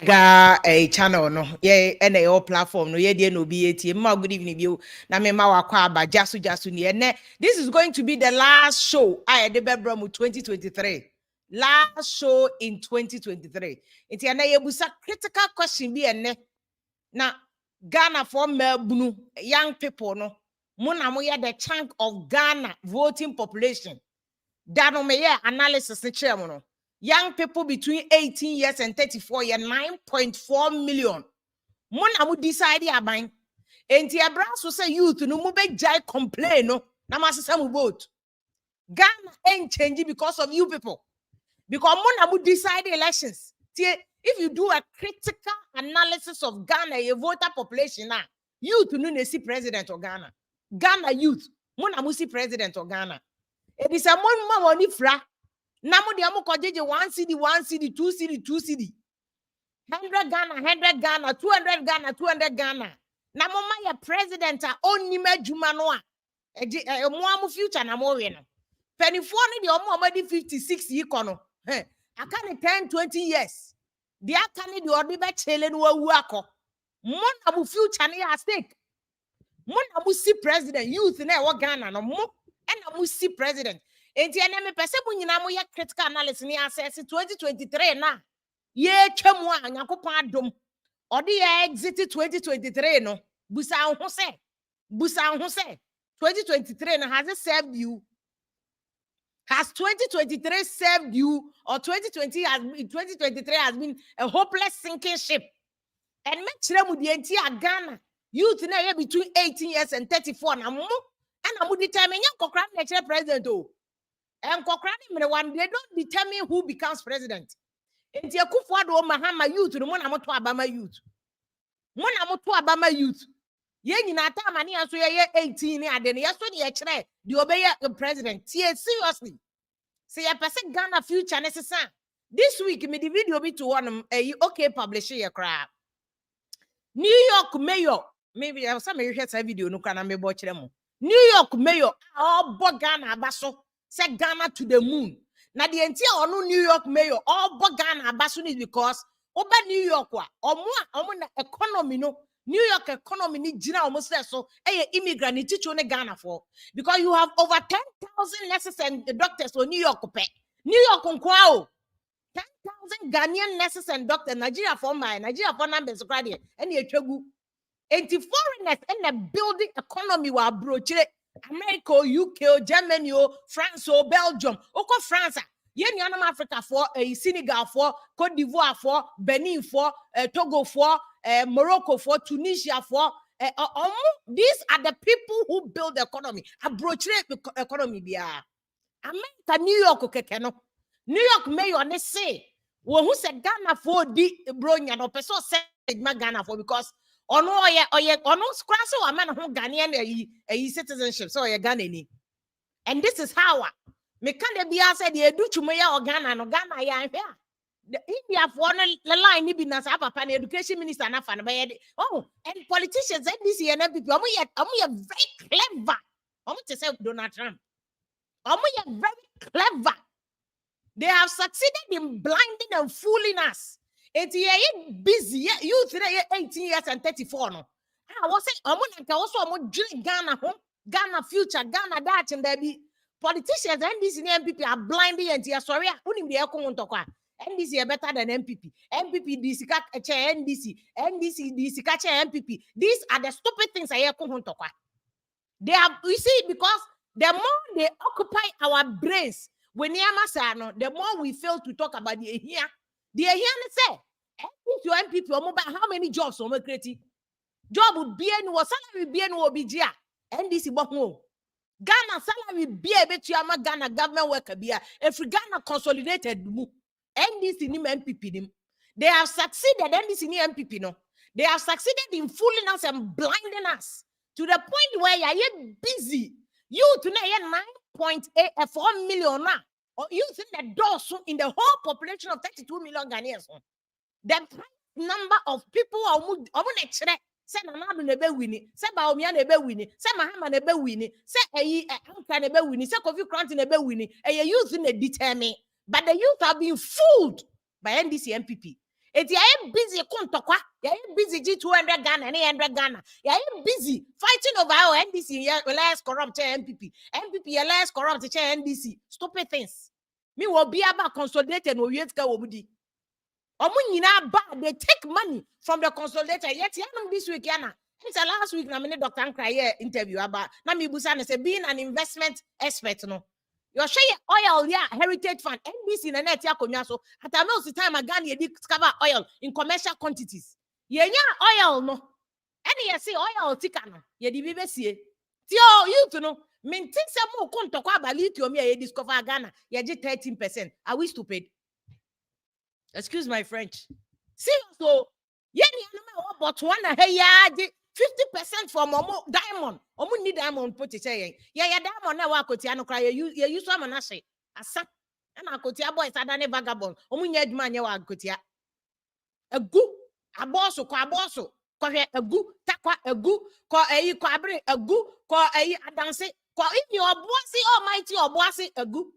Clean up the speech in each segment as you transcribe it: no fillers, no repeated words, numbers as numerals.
a channel no ye and a platform no ye dear no be good evening you na me ma wakwa jasu ni this is going to be the last show I de Bebromu 2023 last show in 2023 it's na ye busa critical question be ene na Ghana for Melbourne young people no muna mo the chunk of Ghana voting population that no me analysis ni chairman no young people between 18 years and 34 years, 9.4 million. Mona mu decide aban. Enti abra so say youth no mu be jai complain no. Na masesa mu vote. Ghana ain't changing because of you people. Because mona mu decide elections. If you do a critical analysis of Ghana, a voter population now, youth no see president of Ghana. Ghana youth, mona mu see president of Ghana. It is a mon money fra. Namu di amu kojeje 1 cedi, 1 cedi, 2 cedi, 2 cedi. 100 Ghana, 100 Ghana, 200 Ghana, 200 Ghana. Namu ma ya president a oni me juma noa. Mo future na mo we no. Penifo ni di omo amadi 56 yi kono. Aka ni 10, 20 years. Di aka ni di odi be chele no wawu akọ. Mo na mu future ni at stake. Mo na mu si president youth na e wo Ghana no mo na mu si president. Enti ene me pese mu nyina mo ye critical analysis ni assess 2023 na ye twemu a Nyankopon adom odi ye exit 2023 no busa ho se 2023 no has it served you? Has 2023 served you, or 2023 has been a hopeless sinking ship? And me kire mu di enti a Ghana youth na ye between 18 years and 34 na mo and amu determine Nyankopon na kire president o. And one, they don't determine who becomes president. And Akufo-Addo Mahama youth, the one amoto Abama youth. One amoto Abama youth. Ye nyina ta mani aso ye 18 ni ade ne yaso ne ye kire the obey president. Tie seriously. Say ya person Ghana future necessary. This week me the video be to one okay publish ye cry. New York mayor, maybe I some you hear that video no kana me bo kire mo. New York mayor all bo Ghana abaso. Say Ghana to the moon. Now the entire New York mayor all but Ghana abasun is because over New York or more economy no New York economy ni jina almost so immigrant ni teach on Ghana for because you have over 10,000 nurses and doctors for New York pay. New York on 10,000 Ghanaian nurses and doctors Nigeria for numbers graduate and ye tregu. And foreigners and the building economy were broached. America, UK, Germany, France, Belgium, Oko France, Yen Africa for Senegal for Cote d'Ivoire for Benin for Togo for Morocco for Tunisia for these are the people who build the economy. A brochure economy bia. America, New York, kekeno. New York mayor ne say, who said Ghana for di bronya no person said Ghana for because ono scratch or man who Ghanaian a citizenship so ye Ghanaian. And this is how me can be said ye do to me or Ghana no Ghana ya here. The India for the line ni be papa and education minister na fan oh and politicians and this year and people very clever. To say Donald Trump. Very clever. They have succeeded in blinding and fooling us. It's busy. You today 18 years and 34 no. I was saying also Ghana future, Ghana that and there be politicians and this MPP are blinding and sorry, unim the echo NDC better than MPP. MPP DC chair NDC DC chair MPP. These are the stupid things I hear. They have you see because the more they occupy our brains when the more we fail to talk about the here. The here say your MPP how many jobs are creating? Job would be any salary be any obija. NDC boho. Ghana salary be a bit yama Ghana government worker be if Ghana consolidated NDC ni MPP nim. They have succeeded NDC ni MPP no. They have succeeded in fooling us and blinding us to the point where you're busy. You today 9.4 million now. Or you think the doors in the whole population of 32 million Ghanaians. The number of people are say Nanadu nebe winning, say Baumia nebe winning, say Mahama nebe winning, say Anka nebe winning, say Kofi Krant nebe winning, and youth in a determine. But the youth have been fooled by NDC MPP. Eti I busy kontokwa. Ya busy G200 Ghana and 100 Ghana. Ya busy fighting over our NDC. Ya less corrupt MPP. MPP less corrupt NDC. Stupid things. Me will be about consolidated no yet go obudi. They take money from the consolidator. Yet this week, Yana. It's a last week, I mean, Dr. Ankraye interview about Nami Busan say being an investment expert. No, you're share oil, yeah, heritage fund, NBC in the net, ya konyaso. At a most time, again, you discover oil in commercial quantities. Yeah, oil, no. Any you see oil, tikano, ye di BBC. Tio, you to know, maintain some more conto kwa lithium, ye discover Ghana, ye 13%. Are we stupid? Excuse my French. See, so, yeah, but one hey, 50% for Momo diamond. Omu need diamond put it saying. Yeah, diamond now Kotiano cry. You use some anashe. Asa. And I Kotia boys are done a vagabond. Omu need man you are Kotia. A goo, a bosso, a bosso. A goo, takwa, a goo, call a quabre, a goo, call a dance, call in your bossy almighty or bossy a goo.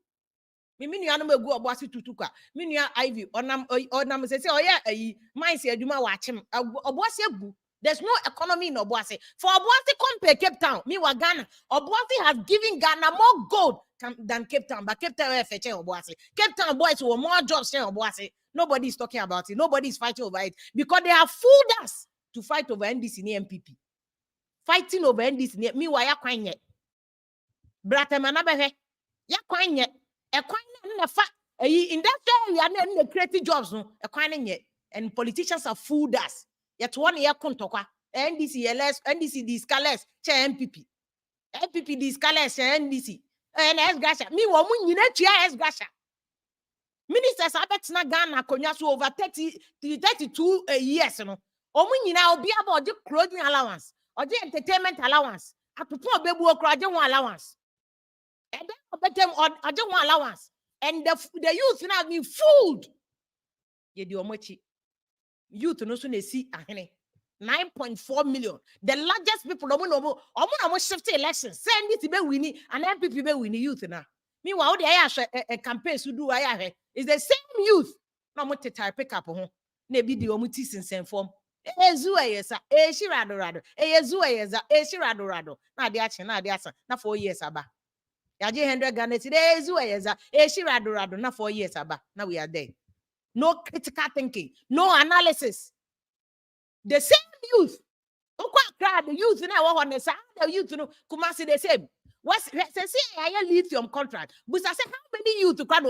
Mimi nuanom egu oboase tutuka me nua Ivy onam say oh yeah mine say aduma wa chem oboase egu. There's no economy in Obuasi. For Obuasi compare Cape Town, me wa Ghana. Obuasi has given Ghana more gold than Cape Town, but Cape Town Obuasi. Cape Town boys were more jobs than Obuasi. Nobody is talking about it. Nobody is fighting over it because they have fooled us to fight over NDC and MPP. Fighting over NDC. Me wa ya kwanye. Brate manabehe. Ya kwanye. E kwanye na fa. Industrial area creative jobs no. E kwanye. And politicians have fooled us. Yet 1 year kontokwa NDC less NDC discaless che MPP discaless NDC and S Gasha me wo mu nyina tua S Gasha ministers abetina Ghana konya so over 32 years no omu nyina obi about the clothing allowance or the entertainment allowance atopo obebu okra je one allowance and then obetem or je one allowance and the youth now been fooled ye di omochi. Youth no so na see ahene 9.4 million. The largest people omo shift elections. Send it be winning and MPP be winning youth na. Meanwhile, the a campaign to do is the same youth. Na mo teta pick up ho. Na bi di omo ti sinsen form. Ezu eyesa, shirado. Ezu eyesa, shirado. Na de ache na de asa. Na 4 years aba. Ya je 100 Ghana today ezu eyesa, shirado na 4 years aba. Now we are there. No critical thinking, no analysis. The same youth, the youth now the youth Kumasi the same. What's say lithium contract? But I say how many youth to crowd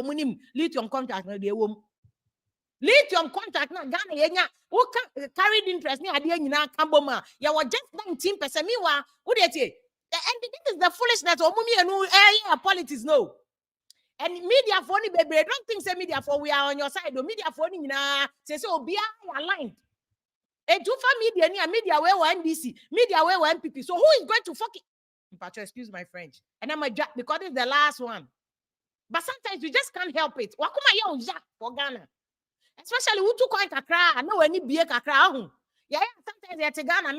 lithium contract na the womb? Lithium contract na Ghana yenya who carried interest ni ade nyina kamboma. Ya was just 19%. Meanwhile, who they say? And this is the foolishness of politics no. And media for any baby, I don't think say media for we are on your side. The media for any say be aligned. A two media where NDC, media where MPP. So who is going to fuck it? Excuse my French. And I'm a jack because it's the last one. But sometimes we just can't help it. Wakuma yo jack for Ghana. Especially who took coin kakra. I know any beer kakra. Yeah, sometimes you're Ghana,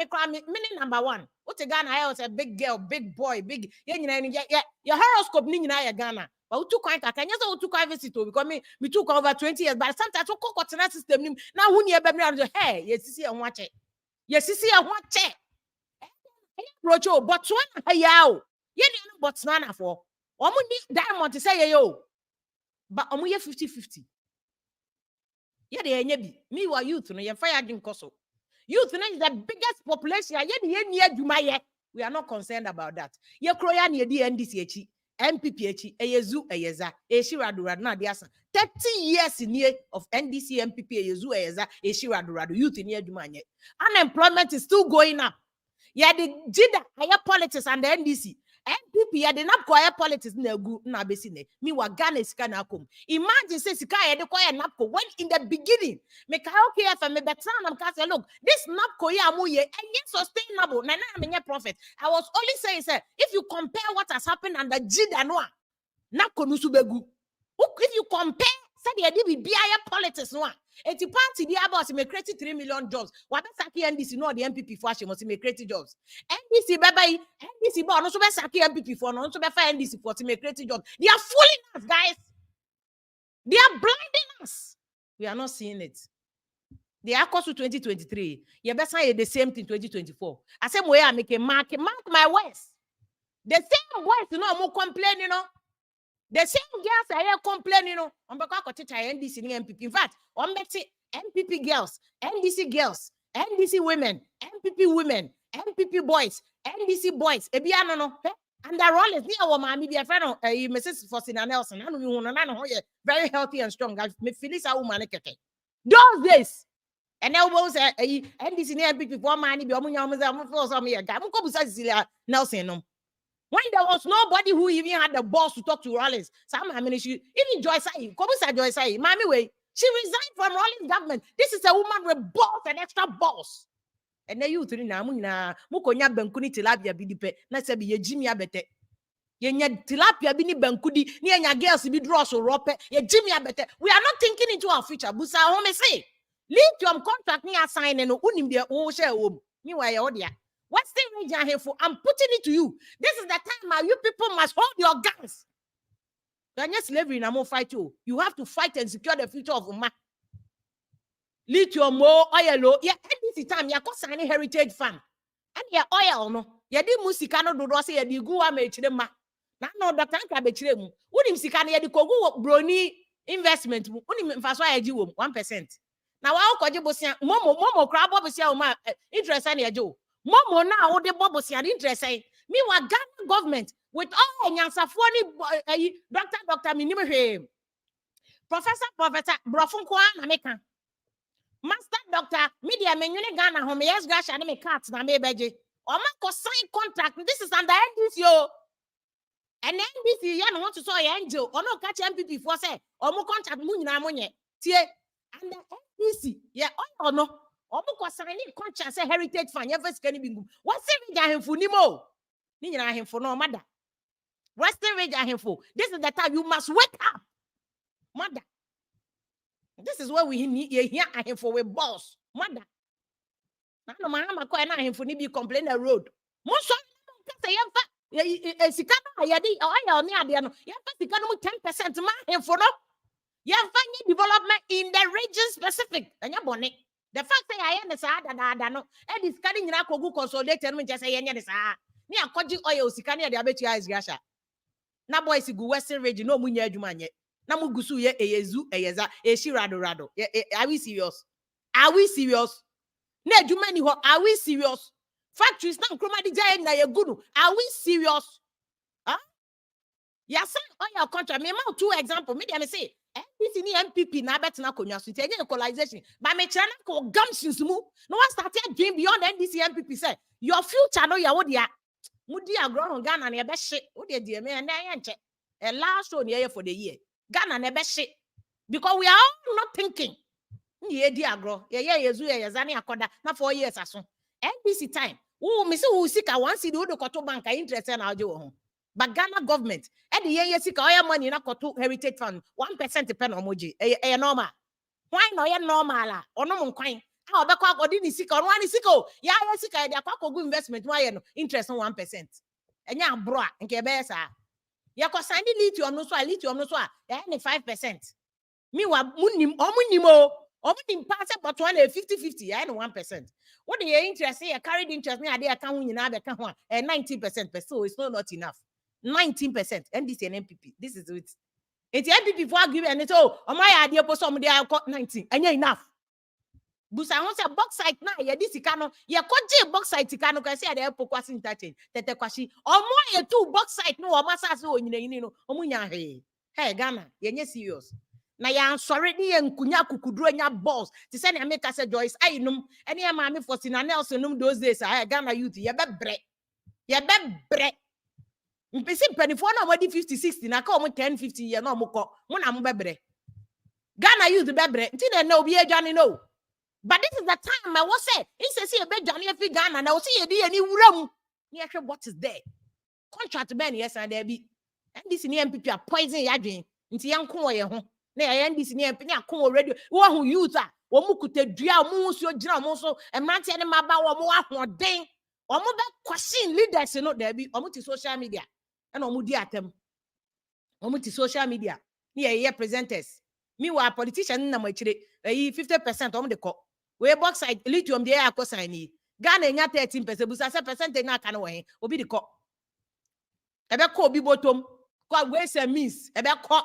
meaning number one. What Ghana I was a big girl, big boy, big your horoscope ning na Ghana. But who took coin kakra? Yes, who took visit because me took over 20 years. But sometimes who cook what's system now who near baby hey, yes, see and watch it. Yes, see and watch it. Rocho, Botswana, hey yo. Yeah, Botswana for. Omu need diamond to say yo. But omu ye 50-50. Yeah, they be. Me wa youth no ye fire din koso. Youth is the biggest population. We are not concerned about that. Ye kroya ni di NDC MPP eyezu eyeza eshiradu na diasa 30 years in year of NDC MPP eyezu eyeza eshiradu youth in adwuma anye. Unemployment is still going up. Yeah, the jida higher politics and the NDC MPP yeah the napko higher politics na gu na besine me wa Ghana sika na kom. Imagine say sika ya de koya napko when in the beginning me ka okay FM me betra na ka say look this napko ya mu ye sustainable na me profit. I was only saying say if you compare what has happened under jida no napko no subegu if you compare say the be higher politics no eti party the about me create 3 million jobs. What be NDC no the MPP for she must me create jobs. NDC bye NDC bo no so be saki MPP for no so be for NDC for to me create jobs. They are fooling us, guys. They are blinding us. We are not seeing it. The Akos 2023. You better say the same thing 2024. I say way I make a mark my words. The same boys, you know, more complaining, you know. The same girls are here complaining, you know. On back to NDC MPP. In fact, on MPP girls, NDC girls, NDC women, MPP women, MPP boys, NDC boys. Ebiano no. And the role is near woman, be a friend of Mrs. Fosina Nelson. I know very healthy and strong. I finish a woman. Those days. And now was NDC MPP for money. Be Nelson. When there was nobody who even had the balls to talk to Rollins, some administration, even Joyce Ayi, Kobusa Joyce Ayi, Mami Way, she resigned from Rollins government. This is a woman with balls and extra balls. And then you three now, Mukonya Benkuni tilapia bidipe, na sebi ye Jimmy Abete. Ye tilapia bini Benkudi, ni enya girls be draw so rope, ye Jimmy Abete. We are not thinking into our future. Busa home say, lithium contract ni assign and unim de o share home. Meanwhile, odia. Western region here for I'm putting it to you. This is the time you people must hold your guns. Then yes, slavery and I won't fight you. You have to fight and secure the future of Uma. Lithium more oil, yeah, this time you cost any heritage fund. And your oil no. Ya di musikano do do say ya di guwa me chirema. Na no Dr. Anka be chiremu. Unim sikano ya di kogu brony investment. Unim mfaso ya ji wom 1%. Na wa okoje bosia momo kra bosia o ma interest na ya jo. Momo na wo de bobo si interest say me wa Ghana government with all nyansafo ni doctor minimum professor brofunko na meka master doctor media menwene Ghana home yes gasha na me cat na me beje o ma ko sign contract. This is under NDC o and NDC ya no want to say angel o no catch MPP for say o mo contract mu nyina mo nye tie under NDC yeah o no Obuko signing contract say heritage fund. You first can be what's the region ahemfo nimo? Ni nyina ahemfo no mother. Western region ahemfo. This is the time you must wake up, mother. This is where we need here ahemfo with boss, mother. Na no mama ko na ahemfo ni be complain the road. Mo so say yemfa sika na ya di oya ni ade no. Yemfa sika no 10% ma ahemfo no. Yemfa ni development in the region specific. Anya bone. The fact that I am the sad no, and it's carrying in a cogu consolidated me just say any sa. Ni akoji oil sikani de abetu ya isgasha. Na boys go Western region no munya adwuma nye. Na mugusu ye eyezu eyeza eshi rado. Are we serious? Are we serious? Na adwuma ni ho, are we serious? Factories na nkroma di jay na ye gunu. Are we serious? Huh? Yes, oil contract. Me ma two example. Me dem say NDC ni MPP na betina konwa so tie equalization but me chana ko gumptions mu no one started game beyond NDC MPP say your future no ya wo dia mudi agro Ghana na e be hye wo dia die me na ye nche a last one here for the year Ghana na e be hye because we are all not thinking ye di agro ye yezu ye zani akoda na 4 years aso NDC time wo me say wo sika once the do koto bank interest na aje wo ho. But Ghana government, and the sika oil money na koto heritage fund 1% pen omoji. Normal. Why no ya normal? Or no mon coin. How be kwa odi ni sika, one sika. Ya sika de akwa go investment why no interest on 1%. Enya bro nke be sa. Ya ko sign lithium no so ya ni 5%. Me wa munim omunim pass but 50-50 ya ni 1%. What the interest ya carried interest me ade account nyina be ka ho 19% per so it's not enough. 19% NDC and MPP. This is it. It's MPP for agreement and so my idea for some they are 19. And enough. Busa won say bauxite na ye this kano ye koje bauxite kano ka say dey pokwasi interchange tete kwashi omo ye two bauxite no o masase onyina no omunya he hey Ghana ye nye serious na ya ansori ni ye nkunya kukuduro nya boss ti say na make say Joyce ayinum ene ye maame for Sina Nelson num those days Ghana youth ye bebre mpesi penifo na wadi 50-60 na ka omo 10-50 ye na omo ko mo na mo bebre Ghana youth bebre nti na obi adwane no. But this is the time I was say he says here be Johnny F Ghana na o see ye ni wuram ni ehwe what is there contract ben yes and there be and this ni MPP are poison yadwen nti yanko ye ho na ye NDC ni MPP ni akon already wo hu youth a wo mu kutadua mo nso gina mo so emante ne maba wo mo ahoden wo mo be question leaders no there be wo mo ti social media and wo mo di atem wo mo ti social media ni ye presenters me wa politician na mo akire 50% wo mo de ko we bauxite lithium dey akosani Ghana enya 13% busa say percentage na aka no we obi di ko ebe ko obi bottom ko we say means ebe ko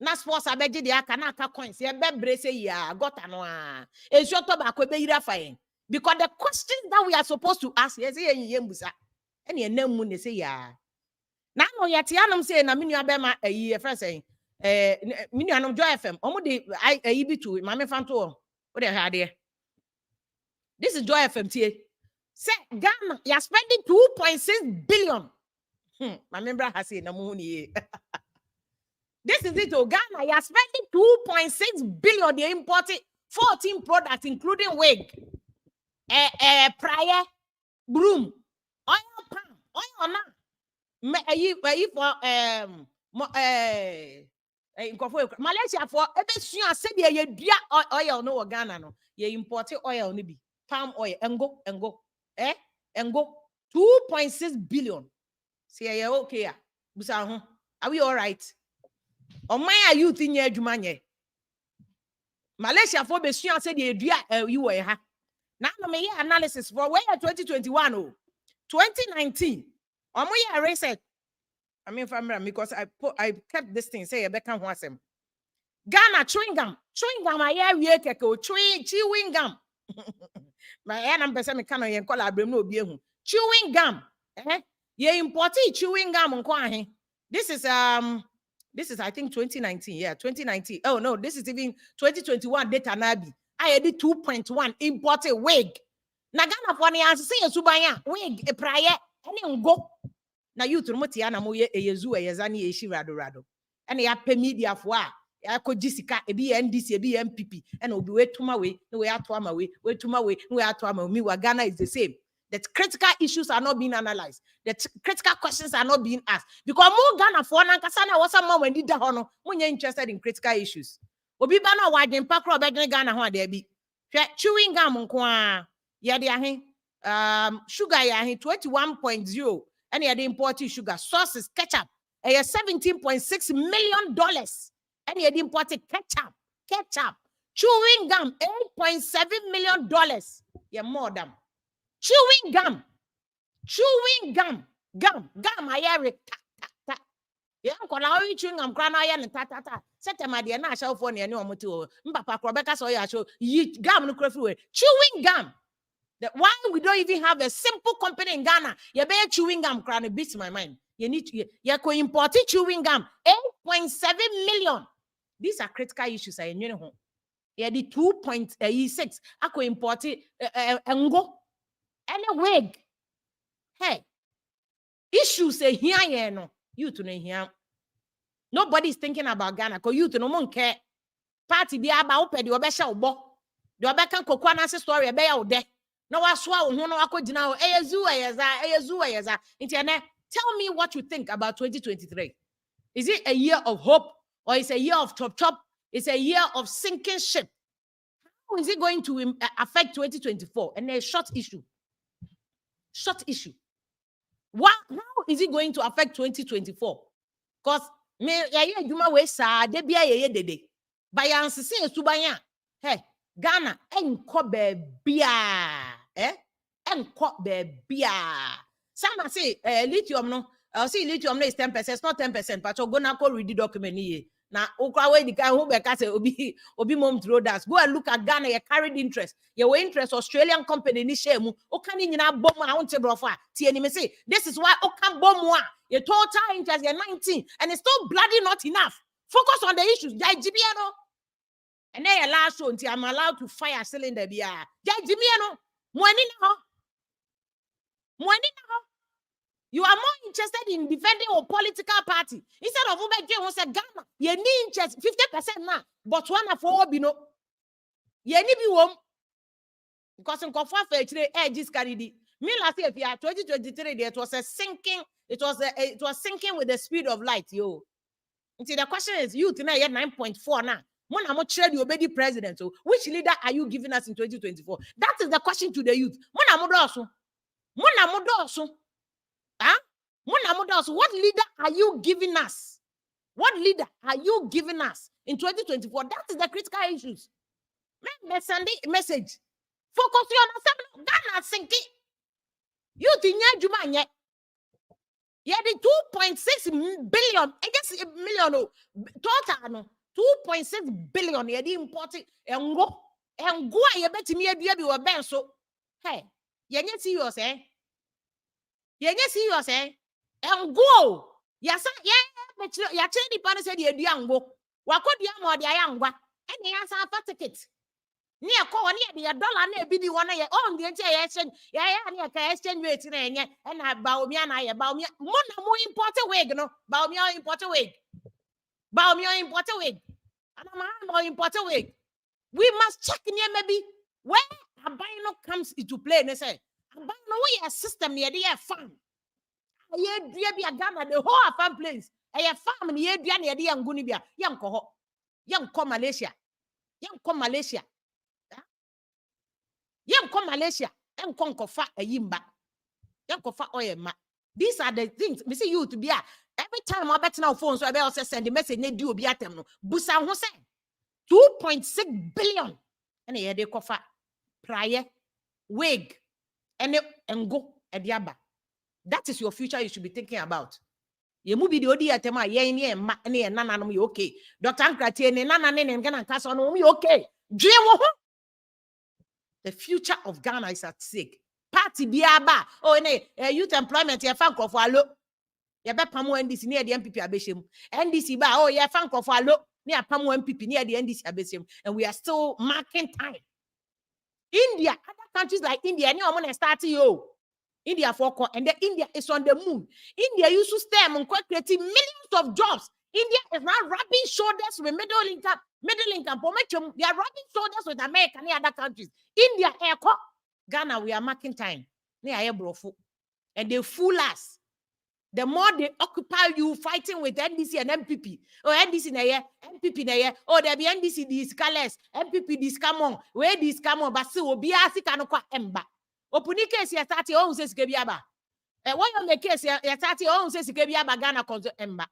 na sports abeje dey aka na aka coins ebe brace ya gota no a enso to ba ko be yira fa because the questions that we are supposed to ask yes yen busa ene enam mu ne say ya na no yete anum say na menu abema ayi e friend say menu anum Joy FM omo de ayi bi to mame fanto o de hade this is Joy FM tie say Ghana you are spending 2.6 billion my member has say na mu ni this is it oh Ghana you are spending 2.6 billion they imported 14 products including wig prior broom oil palm oil na for Malaysia for ebesua said ye dua oil no Ghana no ye import oil no bi palm oil engo 2.6 billion say ye okay ah busa ho are we all right omaya youth nya adwuma nye Malaysia for besua said ye dua you we ha na no me analysis for where 2021 oh 2019 omoya research I mean, because I kept this thing say Rebecca Wasem. Ghana chewing gum, I hear chewing gum. My air person me can yen call no be chewing gum. Ye imported chewing gum on kwahe. This is I think 2019. Yeah, 2019. Oh no, this is even 2021 data nabi. I did 2.1 imported wig. Na Ghana for ni answer say subanya wig e praye any go. Na youth no motia na mo ye eyezu eyezani ye shi rado ene ya pe media fo a ya ko gisika ebi NDC ebi MPP ene obi we tuma we no we ato ama we tuma we no we ato ama me wa Ghana is the same. The critical issues are not being analyzed. The critical questions are not being asked because more Ghana for na nkasa na wasa ma when dida ho no mo nya interested in critical issues obi ba na wa den pakro be Ghana ho ade bi hwe chewing gum nko a ye de ahen sugar ya ahen 21.0 and the imported sugar sauces ketchup $17.6 million and the imported ketchup chewing gum $8.7 million yeah more than chewing gum I hear it yeah kola o chewing gum kra na ya ne ta setema de na show for ne ne omoto mbapa krobeka so ya show gum no krafri chewing gum. Why we don't even have a simple company in Ghana? You better chewing gum, crying beats my mind. You need to you can import chewing gum 8.7 million. These are critical issues. I know. Yeah, the 2.6. I could import it and go any wig. Hey, issues say here no. You to know here. Nobody's thinking about Ghana because you to no one care. Party be about open the obesha obo. The obeka kokwa na story be ya ode. No waswa ho no akodina o eyezu ene tell me what you think about 2023. Is it a year of hope or is it a year of chop? It's a year of sinking ship. How is it going to affect 2024? And a short issue. How is it going to affect 2024? Because me ya juma we sa de bia ye dede. Ba ya nsese esubanya. Hey, Ghana enko bebia. Enko bebia. Some say lithium no. See lithium no is 10%, it's not 10%, but you go na read the document here. Now, okra the guy who beka say obi mom throw that. Go and look at Ghana, you carried interest. Your interest Australian company ni share mu. Okani nyina bom a wonte brofa. Tie ni me say, this is why okan bom wa. Your total interest you're 19 and it's still bloody not enough. Focus on the issues. Jai jibiano. And then your last show until I'm allowed to fire cylinder bia. Jai jibiano. Mwani na ho. You are more interested in defending a political party instead of who say Ghana. You need interest 50% now, but one of all bino. You need be home because in Kofa Fetch edges carry the. Me last year, 2023, it was a sinking. It was sinking with the speed of light, yo. Until the question is, you tonight you 9.4 now. When I'm trade you obey the president. So which leader are you giving us in 2024? That is the question to the youth. What leader are you giving us? What leader are you giving us in 2024? That is the critical issues. Me send message. Focus on yourself. Ghana sinki. You think you man yeah, the 2.6 billion, I guess a million total no 2.6 billion. Yeah, the important and go you bet me a dear be a ben so hey, you serious eh? You serious eh? And go yes, yeah, but you the partner said you young go. What could you more the young one? And the answer for ticket. Near call near the dollar near be the one I own the entire exchange. Yeah, near exchange rate and I bow me and I bow me. More important wig, no, bow me important wig. Bow me important wig. And I'm more important wig. We must check near maybe where a bino comes into play. And say, a bino way a system near the farm. Yeah, be a Ghana, the whole farm place. A farm near the young Gunibia, young coho, young come Malaysia, young come Malaysia. Yam come Malaysia, yam come kofa a yimba, yam kofa oil ma. These are the things we see you to be a. Every time I bet now phone, so I also send the message. They do be at them. No, Busa who say 2.6 billion, and here they kofa prior wig and go at yaba. That is your future. You should be thinking about. You move the odi at ma ye ni ma ni nana no you okay. Dr. Ankrati ni nana ni ngana kasa no you okay. Dream the future of Ghana is at stake. Party biaba. Oh, ne youth employment. You fan for alo. You be pamu NDC near the MPP abeshim. NDC ba. Oh, you fan for alo. Near pamu MPP near the NDC abeshim. And we are still marking time. India, other countries like India, any woman starting yo. India for and the India is on the moon. India used to stem and creating millions of jobs. India is now rubbing shoulders with middle income. They are rubbing shoulders with America and other countries. India, Ghana, we are marking time. And they fool us. The more they occupy you fighting with NDC and MPP. Oh, NDC na ye, MPP na ye. Oh, there be NDC this careless, MPP this come on. Where this come on, but so be asi kanokwa emba. Opuni case ya tati oh unse sikebiaba. Why you make case ya tati oh unse sikebiaba Ghana konzo emba.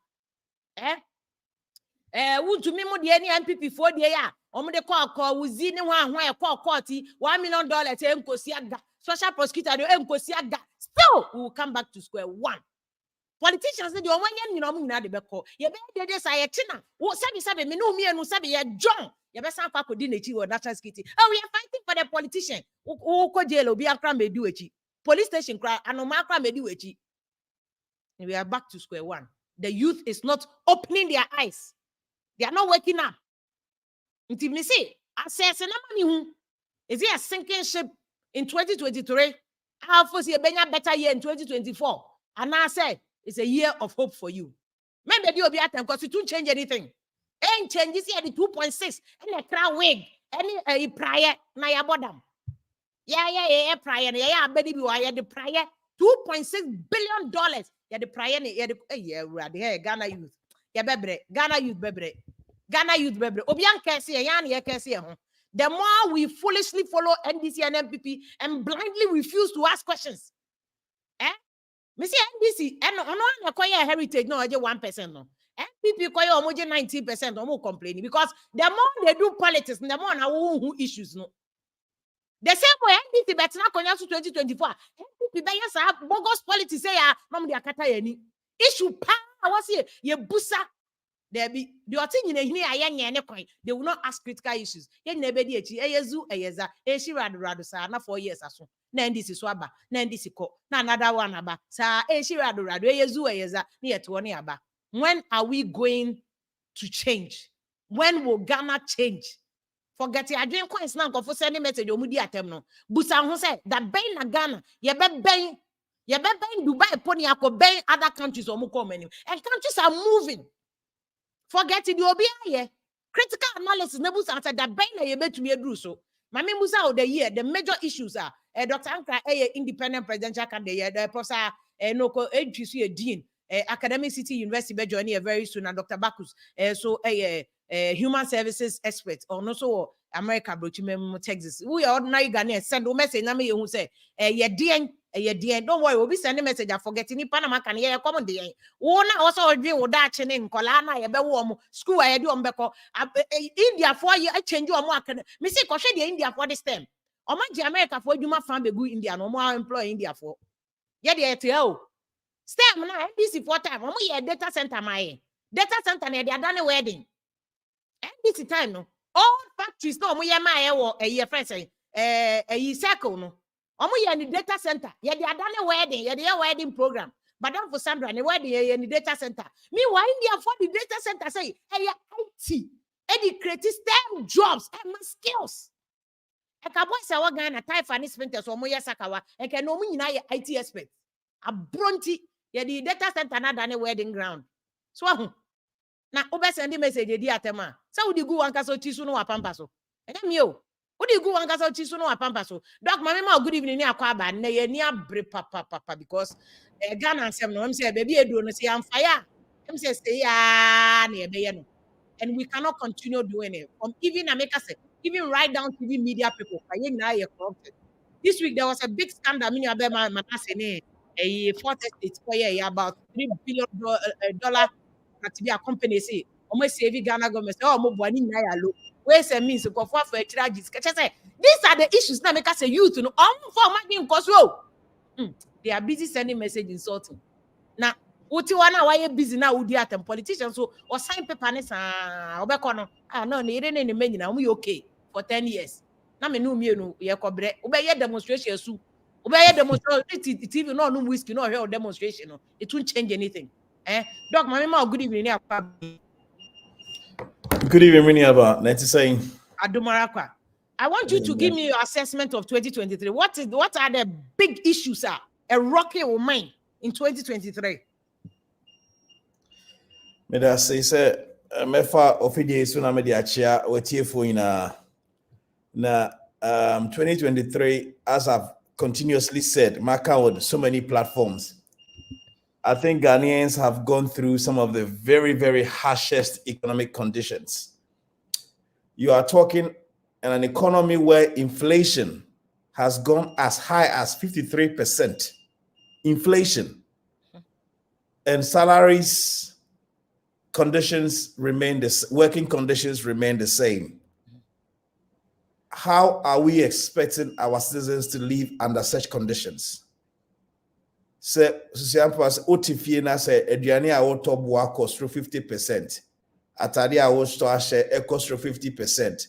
Wujumi mu de ni MPP for de ya. Omo de call wuzi ni hwan e call ti $1 million e nkosi aga. Social prosecutor de nkosi aga. Still, we will come back to square one. Politicians say the one you know na de be call. Ye be de say china. Wo sabi me no mienu sabi ye John. Ye be san fa kodi nechi wo national security. Oh, we are fighting for the politician. Wo ko jail obi akra me du echi. Police station cry anoma akra me du echi. We are back to square one. The youth is not opening their eyes. They are not waking up. Until me say, I say, is it a sinking ship in 2023? I'll foresee a better year in 2024. And I say, it's a year of hope for you. Maybe you'll be at them because it won't change anything. Ain't changes here the 2.6 and a crown wig, any prior, na ya bottom. Yeah, prior, yeah, baby, why the prior $2.6 billion. Yeah, the prior, yeah, Ghana youth. Yeah, baby, Ghana youth, baby. Ghana youth, baby. Obian Kessie, Yan Kessie. The more we foolishly follow NDC and MPP and blindly refuse to ask questions. Missy NDC, and on acquire heritage, no, 1%. No. MPP acquire almost 90% or more complaining because the more they do politics, the more now issues. No. The same way NDC better not connect to 2024. MPP by yes, bogus politics say, Mom, they are Katayani. Issue power was here, ye busa. There be the thing in here, they will not ask critical issues. Yen nebedi echi, eyezu, eyeza, eshi radu sa, na 4 years aso. Na ndisi swaba, na ndisi ko, na another one aba. Sa, eshi radu, eyezu, eyeza, ni etuoni aba. When are we going to change? When will Ghana change? Forget it. I drink coins now, go for sending message, omudi atem no. Busa who say, that ben na Ghana, ye be Dubai, pony, ben other countries, or more menu. And countries are moving. Forget it, you'll be here. Critical analysis never answer that bain you bet me a do so. Mammy Musa of the year, the major issues are Dr. Ankra, independent presidential candidate, the professor, no entry, dean, Academic City University, be joining very soon, and Dr. Bacchus, so a human services expert, or no so America, Brochimem, Texas. We are ordinary Ghanaians, send a message, who say, ye dear Don't worry, we'll be sending message. I forget any Panama can hear common day. One also agree with that in Colana, a warm school. I do on Beko. India for you, I change your market. Missy Koshe India for this time. Or my America for you, my family go India, no more employ India for. Yeah, the ATO. STEM now, NBC for time. I'm data center, my data center, they are done a wedding. NBC time, no. All factories, no, my a year first, a circle, no. In the data center. Yeah, they are done a wedding. Yeah, they are wedding program. But don't for Sandra, the wedding in the data center. Meanwhile, India for the data center say, hey, IT, any creative STEM jobs and skills. I can say what Ghana type finance printers or Moya Sakawa and can no mean IT expert. A bronti, yeah, the data center not done a wedding ground. So now, over send the message, dear Tema. So would you go and castle Chisuno or Pampaso? And I'm you. What do you go and castle Chisuno or Pampaso? Doc, Mamma, good evening, near Quaba, near Papa, because Ghana and some no, say, baby, I don't say I'm fire. I'm say, near Bayano. And we cannot continue doing it. Even America say, even right down TV media people, corrupted. This week there was a big scandal. I mean, a 40 states about $3 billion to be a company say almost save Ghana government say mo boni na ya lo we say means go for charges these are the issues that make us a youth no for marking cause they are busy sending message insulting now uti wana why busy now udi atem politicians so or sign paper ne sa obeko no no ne ire ne ne manyina we okay for 10 years na me no mienu ye kobre obeye demonstration su obeye demonstration TV no whiskey no hear demonstration no it won't change anything. Doc, my mama, good evening. Good evening, Miniaba. Let's say Adumarakwa. I want you to give me your assessment of 2023. What are the big issues a rocky or mine in 2023? Me da say mefa ofidie so na me de achia wetiefo ina na 2023 as I've continuously said, mark out so many platforms. I think Ghanaians have gone through some of the very, very harshest economic conditions. You are talking in an economy where inflation has gone as high as 53%. Inflation. And salaries, conditions remain working conditions remain the same. How are we expecting our citizens to live under such conditions? Se Susiampas Otifie na se eduane a woto boa cost through 50%. Atade a wo store share cost through 50%.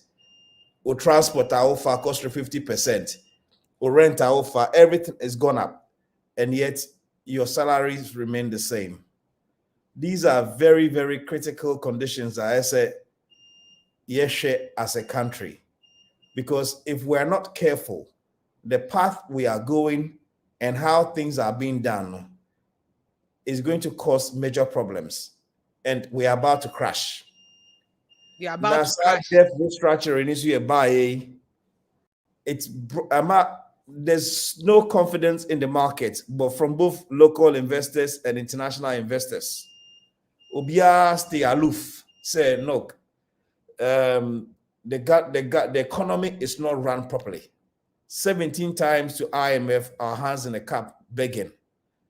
O transport a offer cost through 50%. O rent a offer, everything is gone up. And yet your salaries remain the same. These are very, very critical conditions I say yes as a country. Because if we're not careful, the path we are going and how things are being done is going to cause major problems. And we are about to crash. You're about to crash. Restructuring is you buy. There's no confidence in the market, but from both local investors and international investors. Obia stay aloof. Say, look, the economy is not run properly. 17 times to IMF, our hands in the cup, begging.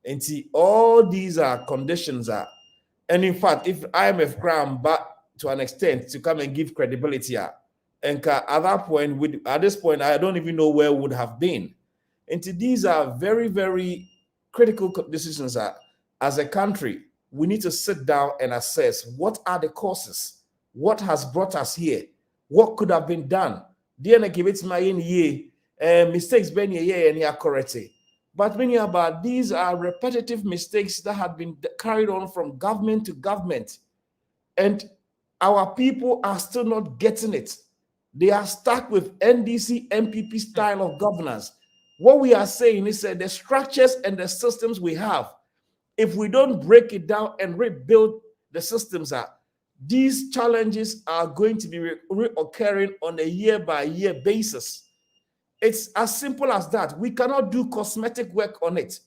And see, all these are conditions and in fact, if IMF ground back to an extent to come and give credibility, and at that point, at this point, I don't even know where would have been. And these are very, very critical decisions as a country, we need to sit down and assess what are the causes, what has brought us here, what could have been done. Mistakes been here and here corrected. But many about these are repetitive mistakes that have been carried on from government to government. And our people are still not getting it. They are stuck with NDC, MPP style of governance. What we are saying is that the structures and the systems we have, if we don't break it down and rebuild the systems, these challenges are going to be reoccurring on a year-by-year basis. It's as simple as that. We cannot do cosmetic work on it.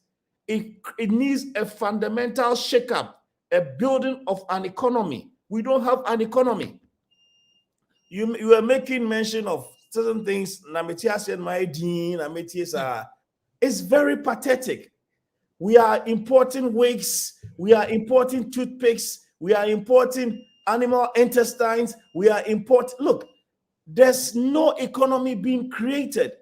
It needs a fundamental shakeup, a building of an economy. We don't have an economy. You were making mention of certain things. It's very pathetic. We are importing wigs, we are importing toothpicks, we are importing animal intestines, we are importing. Look, there's no economy being created.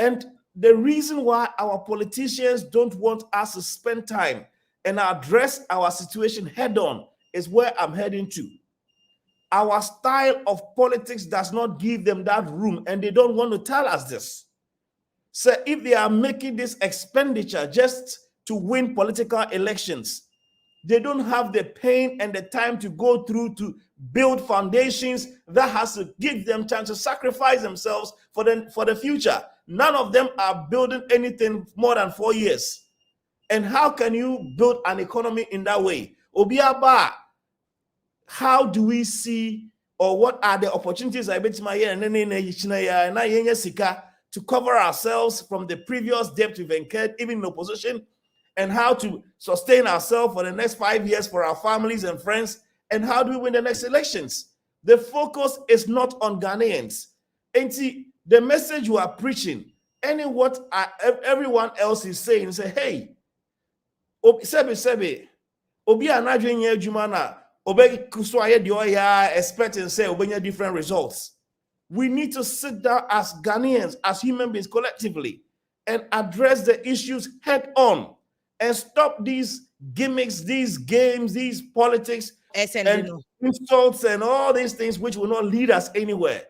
And the reason why our politicians don't want us to spend time and address our situation head on is where I'm heading to. Our style of politics does not give them that room, and they don't want to tell us this. So if they are making this expenditure just to win political elections, they don't have the pain and the time to go through to build foundations that has to give them chance to sacrifice themselves for the future. None of them are building anything more than 4 years. And how can you build an economy in that way? Obiaba, how do we see, or what are the opportunities to cover ourselves from the previous debt we've incurred, even in opposition, and how to sustain ourselves for the next 5 years for our families and friends, and how do we win the next elections? The focus is not on Ghanaians. And see, the message you are preaching, and what everyone else is saying, say, hey, Sebe, Obi anadwen ye adwuma na obey kuso aye de oya expecting say obenya different results. We need to sit down as Ghanaians, as human beings collectively, and address the issues head on, and stop these gimmicks, these games, these politics, and insults and all these things which will not lead us anywhere.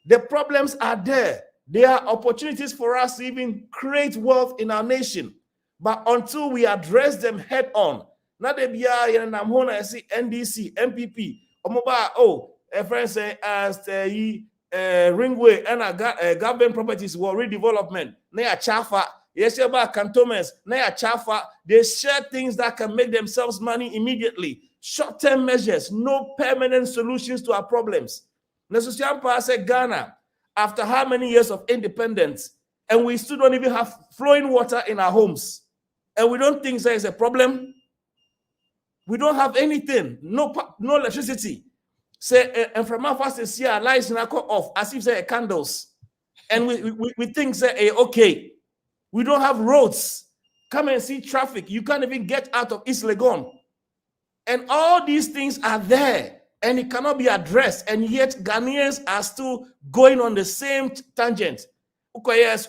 The problems are there. There are opportunities for us to even create wealth in our nation. But until we address them head on, not the BI and I'm going to see NDC, MPP, a friend say as the Ringway and government properties were redevelopment. Naya chafa, yes, about cantonments, Naya chafa. They share things that can make themselves money immediately. Short-term measures, no permanent solutions to our problems. Nesusiampa said Ghana, after how many years of independence, and we still don't even have flowing water in our homes. And we don't think there is a problem. We don't have anything, no electricity. Say, and from our fast is here, lights in off, as if they're candles. And we think, say, okay, we don't have roads. Come and see traffic. You can't even get out of East Legon. And all these things are there, and it cannot be addressed. And yet Ghanaians are still going on the same tangent. Okay, yes,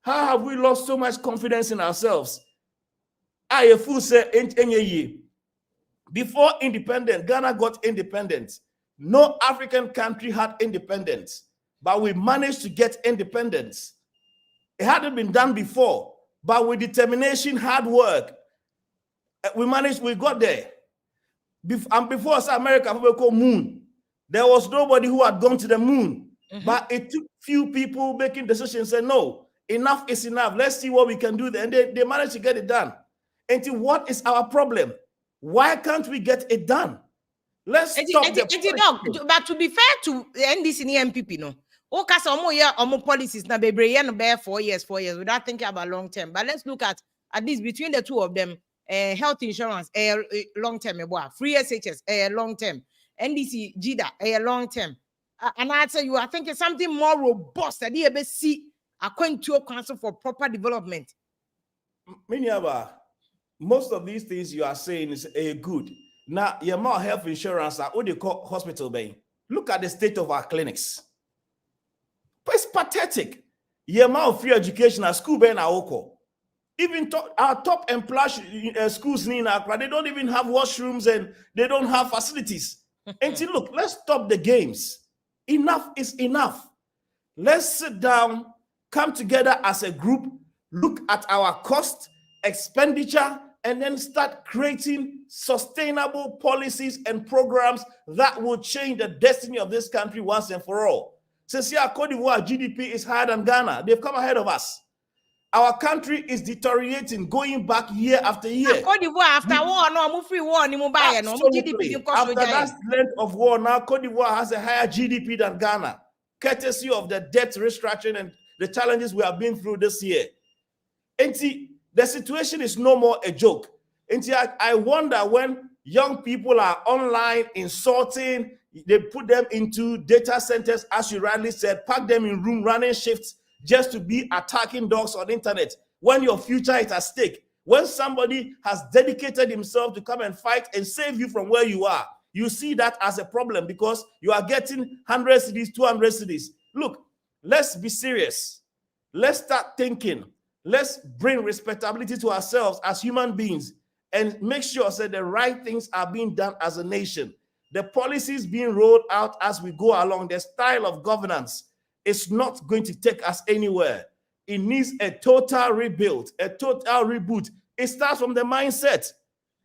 how have we lost so much confidence in ourselves? I fool say before independence, Ghana got independence. No African country had independence, but we managed to get independence. It hadn't been done before, but with determination, hard work, we got there. Before America, we call moon, there was nobody who had gone to the moon. But it took few people making decisions and say, no, enough is enough. Let's see what we can do there. And they managed to get it done. And what is our problem? Why can't we get it done? Let's stop but to be fair to NDC and MPP, no. Okay, so policies now be 4 years without thinking about long term. But let's look at least between the two of them, health insurance, long term, free SHS, long term, NDC, GIDA, long term. And I tell you, I think it's something more robust that the ABC according to council for proper development. Most of these things you are saying is good. Now, your more health insurance, what they call hospital bay. Look at the state of our clinics. It's pathetic. Your more free education at school bay na oko. Even our top employed schools in Accra, they don't even have washrooms and they don't have facilities. And look, let's stop the games. Enough is enough. Let's sit down, come together as a group, look at our cost, expenditure, and then start creating sustainable policies and programs that will change the destiny of this country once and for all. Since here, Cote d'Ivoire GDP is higher than Ghana. They've come ahead of us. Our country is deteriorating, going back year after year. Cote d'Ivoire after war, no free war, no GDP. After that length of war, now Cote d'Ivoire has a higher GDP than Ghana, courtesy of the debt restructuring and the challenges we have been through this year. And see, the situation is no more a joke. And see, I wonder when young people are online insulting, they put them into data centers, as you rightly said, pack them in room running shifts, just to be attacking dogs on the internet when your future is at stake. When somebody has dedicated himself to come and fight and save you from where you are, you see that as a problem because you are getting 100 cedis, 200 cedis. Look, let's be serious. Let's start thinking. Let's bring respectability to ourselves as human beings and make sure that the right things are being done as a nation. The policies being rolled out as we go along, the style of governance is not going to take us anywhere. It needs a total rebuild, a total reboot. It starts from the mindset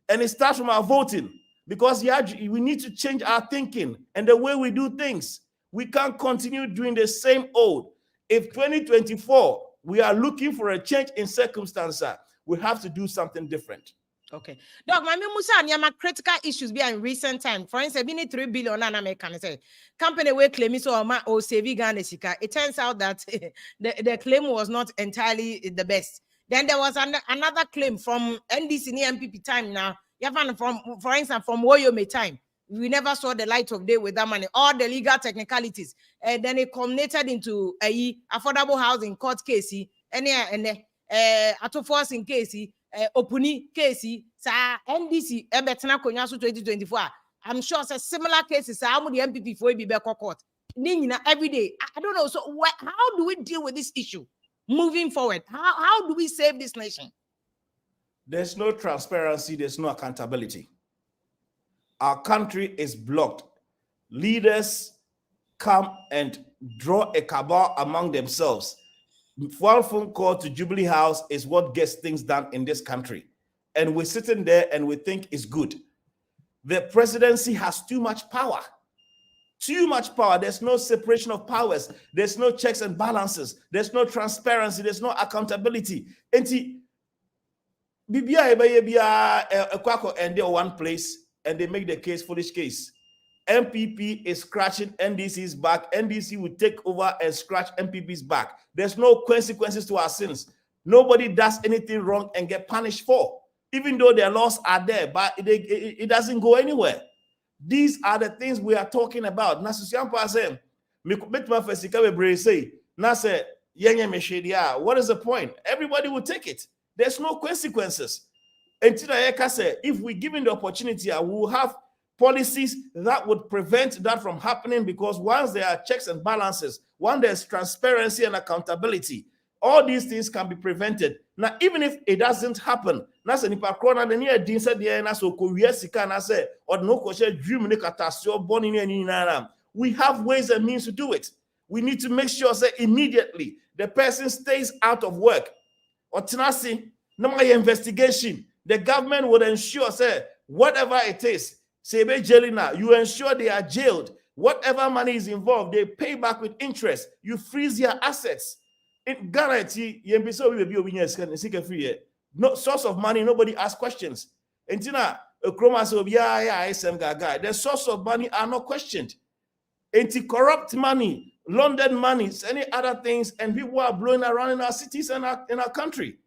and it starts from our voting because we need to change our thinking and the way we do things. We can't continue doing the same old. If 2024, we are looking for a change in circumstance, we have to do something different. Okay. Doc, my Musa and critical issues be in recent time. For instance, we need 3 billion and American say company will claim it or save Ghana. It turns out that the claim was not entirely the best. Then there was another claim from NDC and MPP time now. For instance, from Woyome time. We never saw the light of day with that money, all the legal technicalities. And then it culminated into a affordable housing court case, and auto forcing case, Opuni case, NDC, Ebetana Konyasu 2024. I'm sure it's a similar cases. How many MPP for be back court? Every day. I don't know. So how do we deal with this issue moving forward? How do we save this nation? There's no transparency. There's no accountability. Our country is blocked. Leaders come and draw a cabal among themselves. One phone call to Jubilee House is what gets things done in this country. And we're sitting there and we think it's good. The presidency has too much power. Too much power. There's no separation of powers. There's no checks and balances. There's no transparency. There's no accountability. And one place and they make the case foolish case. MPP is scratching NDC's back. NDC will take over and scratch MPP's back. There's no consequences to our sins. Nobody does anything wrong and get punished for, even though their laws are there, but it doesn't go anywhere. These are the things we are talking about. What is the point? Everybody will take it. There's no consequences. And if we give him the opportunity, we will have policies that would prevent that from happening, because once there are checks and balances, once there's transparency and accountability, all these things can be prevented. Now, even if it doesn't happen, we have ways and means to do it. We need to make sure that immediately the person stays out of work. Or investigation. The government would ensure, say, whatever it is, say, you ensure they are jailed. Whatever money is involved, they pay back with interest. You freeze their assets. In Ghana, no source of money, nobody asks questions. And the source of money are not questioned. Anti-corrupt money, London money, any other things, and people are blowing around in our cities and in our country.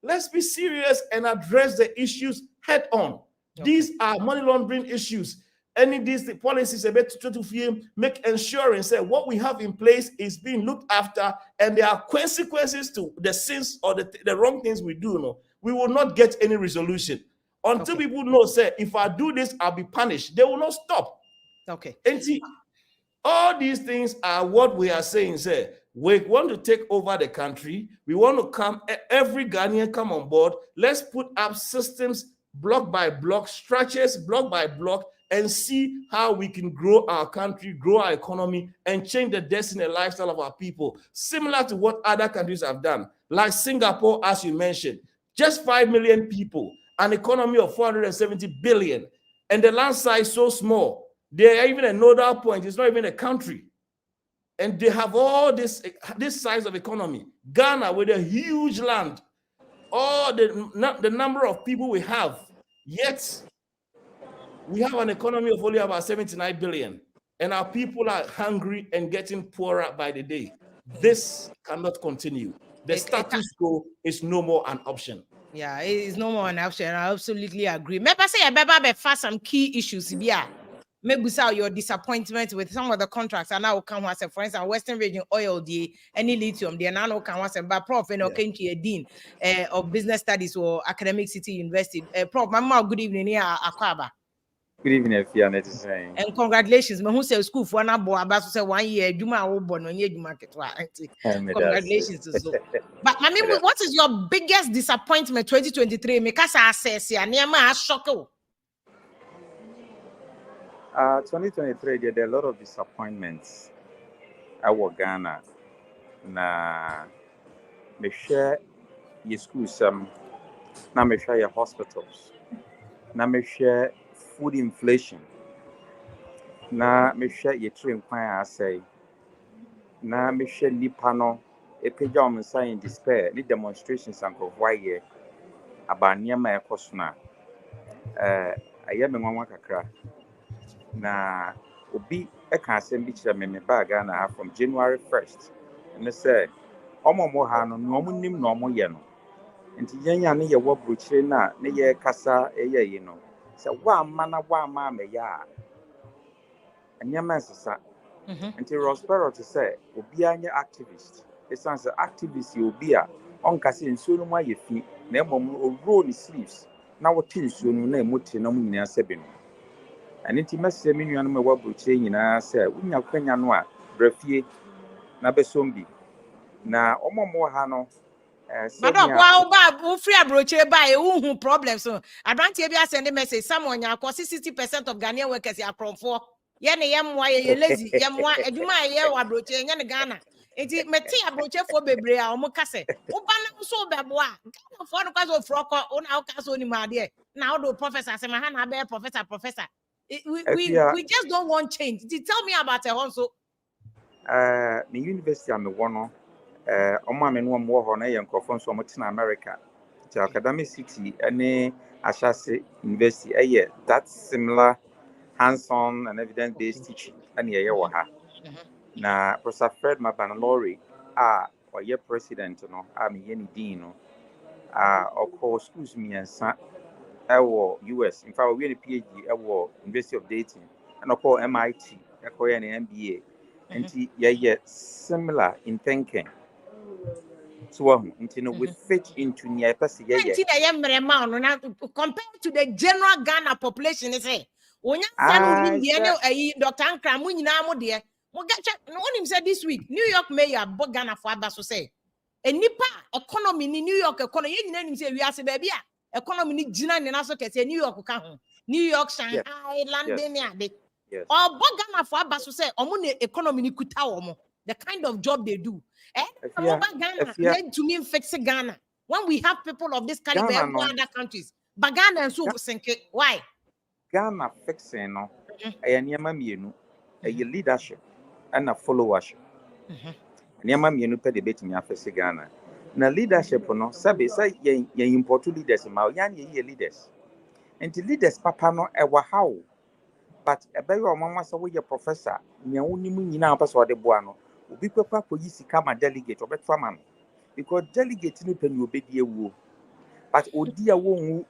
Let's be serious and address the issues head on. Okay. These are money laundering issues. Any of these policies about to make insurance that what we have in place is being looked after, and there are consequences to the sins or the wrong things we do. No, we will not get any resolution until people know, say, if I do this, I'll be punished. They will not stop. Okay. And see, all these things are what we are saying, say. We want to take over the country. We want to come, every Ghanaian come on board. Let's put up systems block by block, structures block by block, and see how we can grow our country, grow our economy, and change the destiny and lifestyle of our people, similar to what other countries have done. Like Singapore, as you mentioned, just 5 million people, an economy of 470 billion, and the land size so small. They are even a nodal point. It's not even a country. And they have all this size of economy. Ghana with a huge land, all the number of people we have, yet we have an economy of only about 79 billion. And our people are hungry and getting poorer by the day. This cannot continue. The status quo is no more an option. Yeah, it is no more an option. I absolutely agree. Maybe say I better some key issues here. maybe say your disappointment with some of the contracts and now come once, for instance, Western Region Oil, the any lithium, the now come once, but Prof, you know, came to a dean of business studies or Academic City University. Prof, Mama, good evening here, Akwaba. Good evening, Fiona. Saying. And congratulations, man. Who says school for an abo about to say 1 year, Juma or born on your market. Congratulations to so. But I mean, what is your biggest disappointment 2023? Because I says yeah, near my shock. 2023, there are a lot of disappointments. I was Ghana. Na me share your schools, na me share your hospitals, na me share food inflation, na me share your train I say, na me share Nipano, a pajama sign despair, need demonstrations and of why ye about near my cosna. I am a one kakra. Na obi e kan asem bi kire me bag na from January 1st and they say omo ha no no nim no omo ye no nti yenya ne ye wo brochire na ne ye kasa eye yi no say wa ma me ya anyama sesa nti Rospero to say obi anya activist it sounds activist you obi a on kase nsuo no ma ye fi na emom o roll the sleeves na wo tin nsuo no na emoti na mu nyina sebe no and it must say, Minion, my web chain in our say, we are Quenya, Brefie, Nabesombi. Now, Omo Mohano, Madam, wow, free approach by who problems. So I don't hear you send a message. Someone, 60% of Ghanaian workers are from 4. Yam, why you lazy? Yam, why you my year approach in Ghana? It may take approach for Bebrea or Mocase. Obana so Babois. For the cause of Frock on our castle in my dear. Now, the professor, Samahana, bear professor. We just don't want change. Tell me about it also. The university I'm the one. Oma me no mo ho na ye nkofo so mo tina America. The Academic City any Ashase University that similar hands-on and evidence-based teaching and ye wo ha. Na Professor Fred Mabanalori or ye president no me ye ni dean no of course schools me ansa US. In fact, we have a PhD at University of Dayton, and I call MIT, I call an MBA. And yeah, similar in thinking. So, we fit into near person. Compared to the general Ghana population, is it? When you Dr. Ankara, dear, no one said this week, New York Mayor, Ghana for Abaso say, a nipa economy in New York economy, you say we are baby. Economy ni jina ni naso kese New York ka ho New York Shanghai London ya de or Ghana for abaso say omo ne economy ni kuta omo the kind of job they do Ghana led to me fix Ghana when we have people of this caliber in other countries but Ghana so sinke why Ghana fixing no niema mienu leadership and a followership niema mienu pe de betimi afese Ghana. Na leadership no sabe say ye import leaders ma yan ye leaders and the leaders papa no e wa how but e be your mama say we professor nya wonimu nyina pese ode boa no obi papa ko yi sika ma delegate obeto ama no because delegate ni peni obedi ewu but odi a wonwu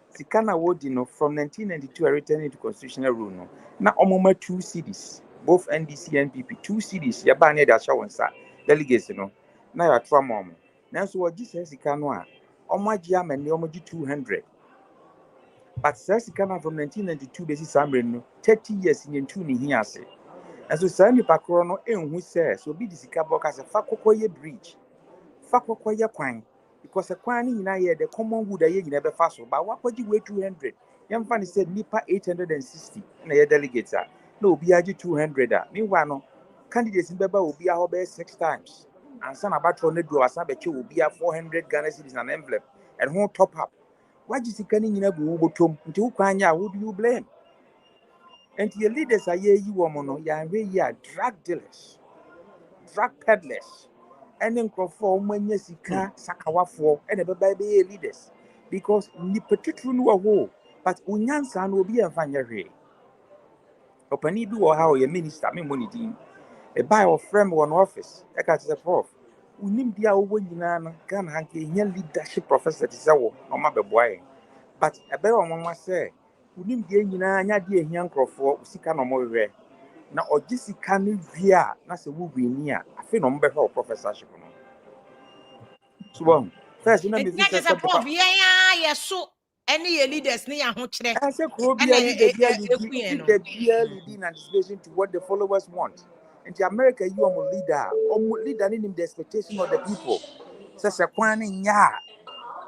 sika na wodi no from 1992 returning to constitutional rule no na omoma 2 cities both NDC and NPP 2 cities ya ba na da sha wonsa delegates no na ya twa mom na so oji sika no a omaji amane omaji 200 but sika na from 1992 besi samre no 30 years nyentu ni hiase and so say ni pakro no enhu say so bi disika boka se fa kokoye bridge fa kokoye kwan because the kwan ni na ye the common wood ye nyina be fa so ba wakoji we 200 yam fa ni said nipa 860 na ye delegates a na obi agi 200 a meanwhile no candidates beba obi a ho be 6 times and some about 100 do asa be che obi a 400 Ghana cedis in an envelope and who top up waji sika ni nyina go botom nti wo kwanya who do you blame and your leaders are ye you woman no ya we ya drug dealers drug peddlers and then for manya sika sakawafo and the baby leaders because ni petitru no wo but unyansa no obi enfanya hwe opani bi wo how your minister me money din a buy of frame one office I got the prof unim dia wo nyina no Ghana hanke nya leadership professor ti say wo no ma beboy but e be wo mama say unim de nyina nya de ehia nkrofo sika no mo hwe na ogi sika no hwia na se wo hwini a afi no mbe hwe professorship no so bon first na me It's fi not just se a prof. Yeah, so any leaders near who chere. I say kro And bia leader bia no. lead in anticipation to what the followers want. In America you are leader in the expectation of the people. Say se kwan nya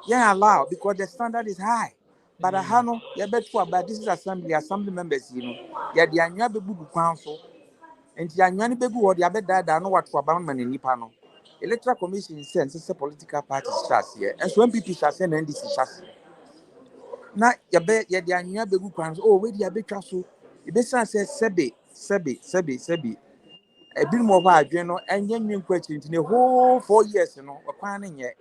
yeah allow because the standard is high. But I know you bet for but this is assembly members, you know. Yeah, the annual bebu council and the annual bebu or the abed that know what for abandonment in Nipano. Electoral Commission says political parties trust here. And so MPP shall send NDC trust. Na ya be ya the annual bebu council, oh, where the abed trust so. The best says Sebi. A bit more by general and young question in the whole 4 years, you know, a planning yet.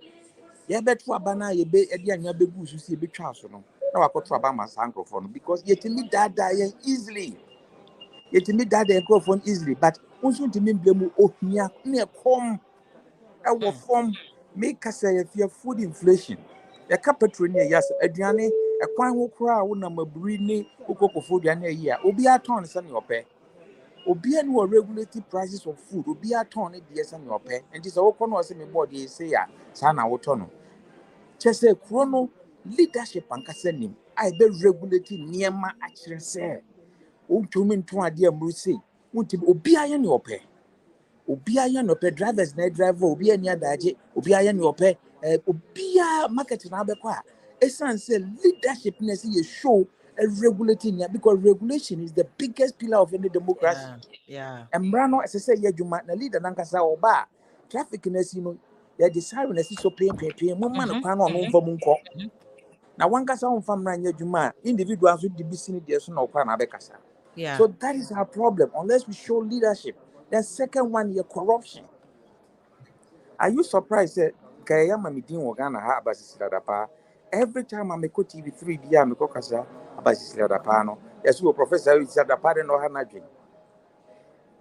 Yeah, bet for Bana, ye be a young bebu, you see a big chance, you know. Now I got Trabama's microphone because yet to meet that die easily. Yet to meet that microphone easily, but also to mean blame near come our form make us say if you food inflation. A carpentry near yes, Adriane, a quine will cry, would number breeding, who cook food and a year, will be a ton on your pay. Obi and who regulated prices of food, will be a ton at the and your pay, and this all corners in the body say, Sana Wotono. Just a chrono leadership and Cassanim. I be regulating near my action say. Won't you mean to a dear Musi? Won't you be a your pay? Obia no pay drivers, net driver, Obia near Daji, Obia your pay, Obia marketing Abekwa. Essence say leadership is show a regulating because regulation is the biggest pillar of any democracy. Yeah. And Brano, as I say, you might lead an Ankasa or bar. Traffic in you know, they're deciding as so pay, one man of Pan on for Munko. Now, one cassa on farm ran your Juma, individuals with the vicinity, there's no Pan Abekasa. Yeah. So that is our problem, unless we show leadership. The second one, your corruption. Are you surprised that Kayama meeting Wagana Abasis Ladapa? Every time I make TV3, Dia Mikokasa, Abasis Ladapano, as you professor is at the pardon or Hanajin.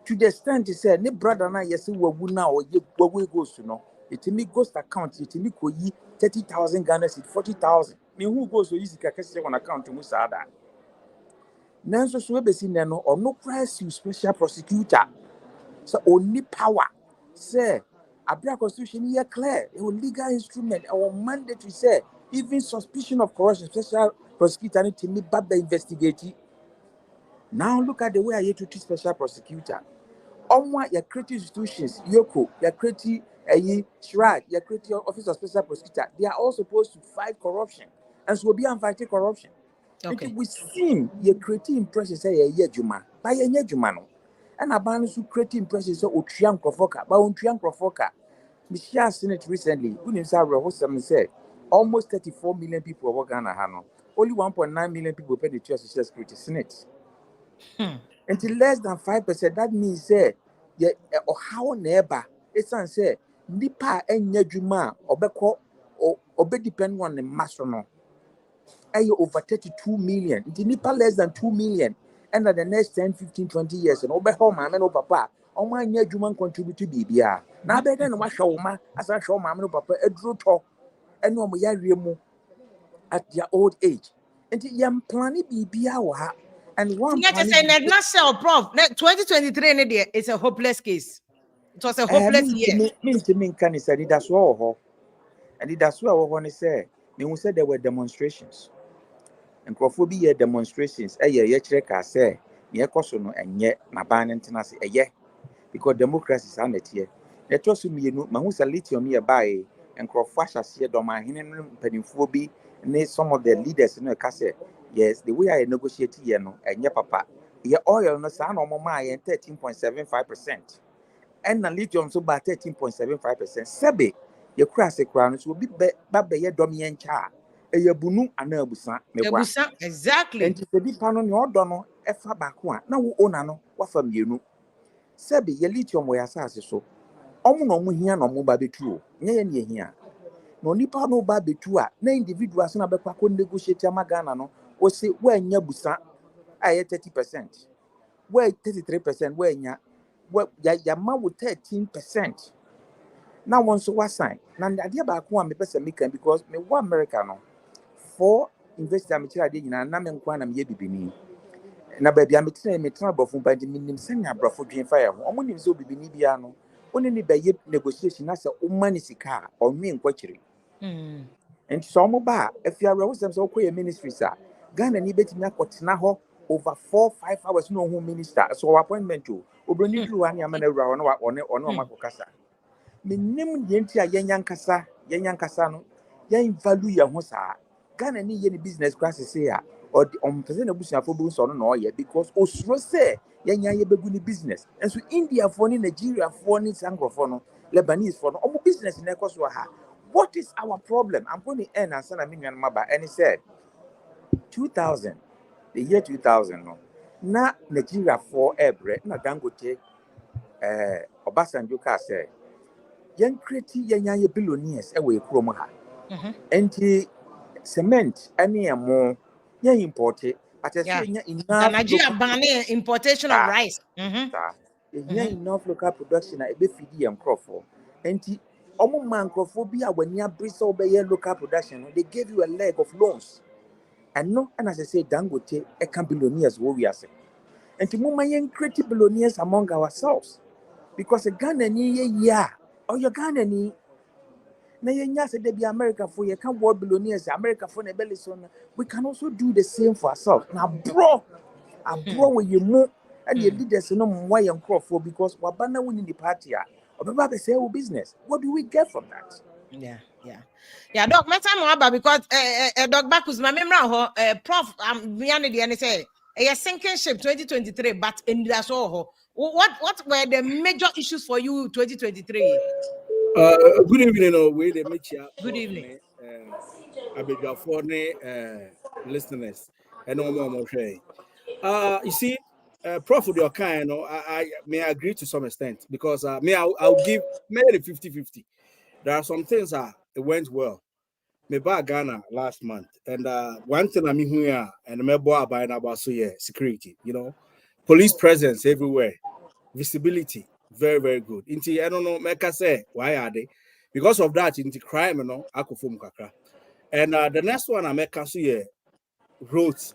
To the extent he said, ne brother na yes, we will now or we goes to know. It me ghost account, it me ko yi 30,000 Ghana cedis, 40,000. Me who goes to easy kakase on account to Musada. Nanso so be seen no or no price you special prosecutor. So only power. Say, Abra Constitution here clear. A legal instrument, our mandatory say, even suspicion of corruption, special prosecutor need to me bad the investigate. Now look at the way I treat special prosecutor. On your creative institutions, Yoko, your creative Shrag, your creative office of special prosecutor, they are all supposed to fight corruption. And so be fighting corruption. Okay. We seem your creative impression say a year Juma, by a year Jumano. And a balance who creative impression so Trian Profoca, but on Trian Profoca. Michelle seen it recently. Unisar said almost 34 million people are working on Hano. Only 1.9 million people pay the social security Senate. Until less than 5%, that means or how neighbor it's say nipa enya juma obeko obe depend on the masono over 32 million. The nipa less than 2 million and the next 10 15 20 years and obe home mama no papa oma nya juma contribute to bibia na be den wa hwe ma asa hwe mama no papa eduro to ene omo yawe mu at their old age. And yam plan bibia wa ha. And one Yeah, just say not sell, prof. 2023 it's a hopeless case. It was a hopeless year. Mean can say that's all. And that's what I want to say. Me said there were demonstrations. And Crawford demonstrations. Ye check I say, ye kosono and yet my ban international because democracy is on it here. Let us me no mahusa lithium nearby and Crawford shall see Doma Hinen Pennyphobi and some of the leaders in the cassette. Yes, the way I negotiate here no and your papa. Your oil no sound on my 13.75%. And the lithium so by 13.75%. Sebe, your crassy crowns will be babe your domian cha. A yabunu and abusa, Exactly. and the big pan on your dono, a far back one. Now, onano, what from you know. Sebe, your lithium way assassin so. Omo here no more baby true. Nay, here. No nipa no baby true. No individuals na bekwa ko negotiate amagana no. O say where nya busa aye 30%. Where 33% where nya well ya ma with 13%. Now one so what sign. Now the idea back one me person because me one America no 4 investor me kira de nyina na me nkwa na me ye bibini na ba bia me tena brofo ba de minim senya brofo dwen fa ye ho omo nim so bibini bia no oni ni ba ye negotiation na se o mani sika o nwe nkwa kire and so omo ba afiara wo sem so koye ministries a Ghana ni betimi akotena ho over 4-5 hours no ho minister so appointment o obroni duru wan ya mana wura no ono makokasa minim de ntia yenyankasa no yen value ye ho saa Ghana ni ye ni business class say a or on person abusuafo bu so no na oye because osuro say yenya ye begu ni business and so India for ni Nigeria for ni Sangrofo no Lebanese for no omo business na ekoso ha. What is our problem? I'm going to end and send a million maba and he said 2000 the year 2000 no na Nigeria for every na Dangote Obasanjo ka say yen create yenya ye billionaires e we kuro mo ha enti cement any more yen imported but I say enough Nigeria banning importation of rice enough local production na e be feed yen crop for enti omo mankrofobia when you bring so be local production they gave you a leg of loans and no and as I say Dangote e can billionaires what we are saying and to mama yen create billionaires among ourselves because a Ghana ni yeah or your Ghana ni na yenya say they be America for you can world billionaires America for na belly so we can also do the same for ourselves now bro with you more and your leaders no more yen crop for because wabana winning the party or say business. What do we get from that? Yeah, Doc, my time about because Doc Bacchus, my memory Prof, beyond the end say a sinking ship 2023, but in that's all. What were the major issues for you 2023? Good evening, we the meet you. Good evening. I beg your for listeners and no more sharing. You see, Prof with your kind, I may agree to some extent because I'll give maybe 50-50. There are some things it went well. Me back Ghana last month, and one thing I'm here and me boy buying about security. Police presence everywhere, visibility very very good. I don't know. Make I say why are they? Because of that, into crime, akufum kakra. And the next one I make roads,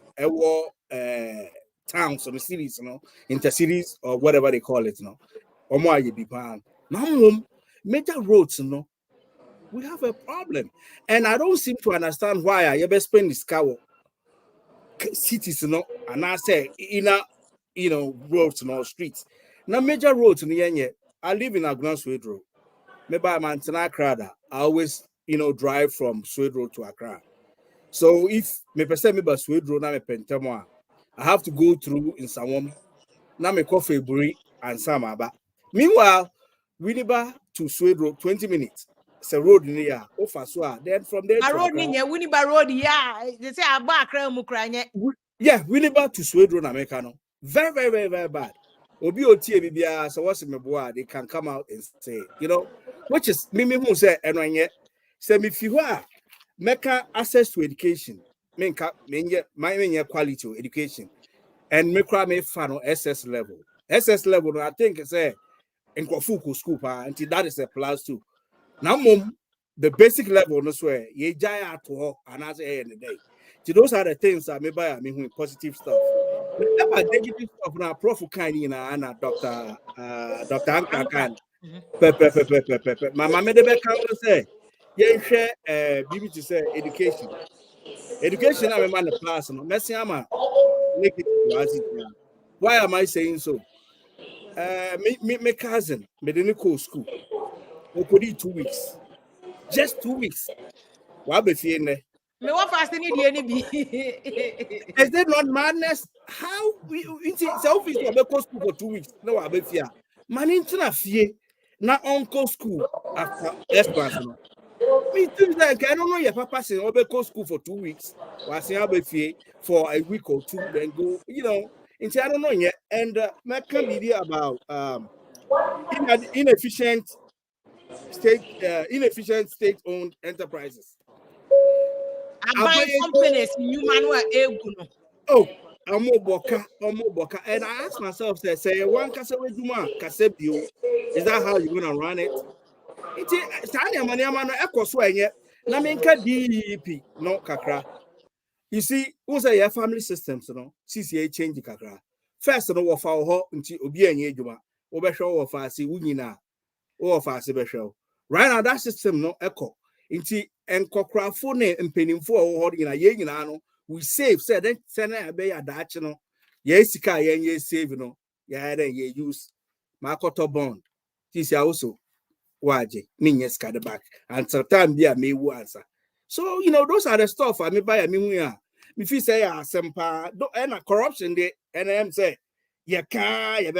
towns or the cities, intercities or whatever they call it, Now, major roads, we have a problem. And I don't seem to understand why I ever spend this car cities, and I say inner, roads, streets. Now, major roads in the end, I live in Agnan Swede Road. Maybe I'm Accra. I always, drive from Swede Road to Accra. So if me person me bus Swede Road na me pentamo, I have to go through in Sawom, na me coffee Buri and Samaba. Meanwhile, Winneba to Swede Road 20 minutes. It's a road near Ofaswa. Then from there to road near Winneba Road, yeah. They say about Mukranye. Yeah, Winneba to Swede Road Americano. Very, very, very, very bad. Obi Oti Bibia, so what's in my boy, they can come out and say, which is Mimi who say, and yet, say if you are Mecca access to education, my quality of education, and make fan SS level. SS level, I think it's a in Kofuku school, and that is a plus too. Now, the basic level, no swear, ye jaya to her, and as a end of the day. So those are the things that may buy me positive stuff. Negative stuff now, Prof. Kani and Dr. Anka Khan. My mama the back say, yeah, share BBC say education. Education, I'm a man of class, no messy ama negative as it. Why am I saying so? My cousin, medical school. We could eat 2 weeks. Just 2 weeks. What be feeling there? Me what fast need any be? Is that not madness? How we office to be school for 2 weeks? No, I be fear. Man, into fear. Na uncle school after expansion. Me things like I don't know your papa saying I'll be school for 2 weeks. Was saying I'll be fear for a week or two, then go, into I don't know yet. And my can about inefficient state-owned enterprises. Companies, Oh, I'm more boka. And I ask myself, say one Kasawe Duma, Kasebio, is that how you're gonna run it? It's Tanya Maniamano Echo Sway yet. Namenka DEP, no Kakra. You see, who say your family systems, CCA change the kakra. First, no of our home until Obi and Yejuma, Obesho of us, Unina, or of us, Besho. Right now, that system no echo. Until and Kokra phone and penning for holding a Yenano, we save, said, then send a bay a Dutch, yes, ye save, then ye use Makoto bond. This also. Waje, Ninyes the back, and sometimes be a me answer. So, those are the stuff I may buy a me. If you say, Sempa, and a corruption, they and say, you can't,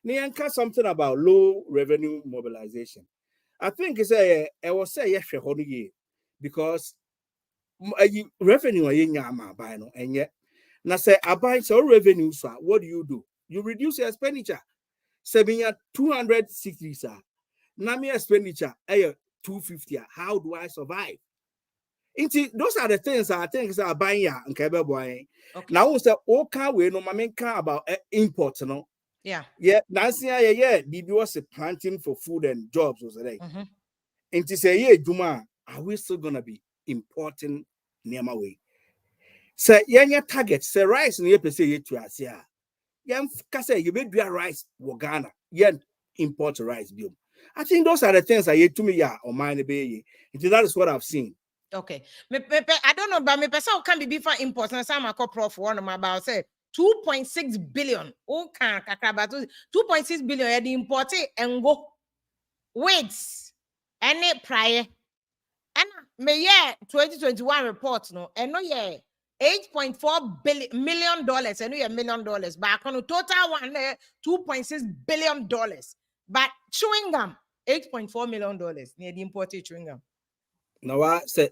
Nianka something about low revenue mobilization. I think it's I will say, yes, because revenue are in Yama by no, and yet, now say, I buy so revenue, sir. What do? You reduce your expenditure. 260, sir. Nami expenditure, 250. How do I survive? Those are the things I think are buying and cable boy. Now, we say, okay, we no mamen care about import, no. Yeah. Yeah, Nancy, BB was planting for food and jobs was today. And to say, yeah, Juma, are we still gonna be importing near my way? Say, yeah, target, say rice and you say to us, yeah. Yeah, say you be rice, Ghana, yeah, import rice, bill. I think those are the things I to me, yeah, or mine be. That is what I've seen. Okay. I don't know, but me person can be before import. And some are prof one of my about say 2.6 billion. Oh, can 2.6 billion at the imported and go weights any prior. And me yeah 2021 report no and no yeah $8.4 million and no $1 million. But on the total one $2.6 billion. But chewing gum $8.4 million near the imported chewing gum. Now I say,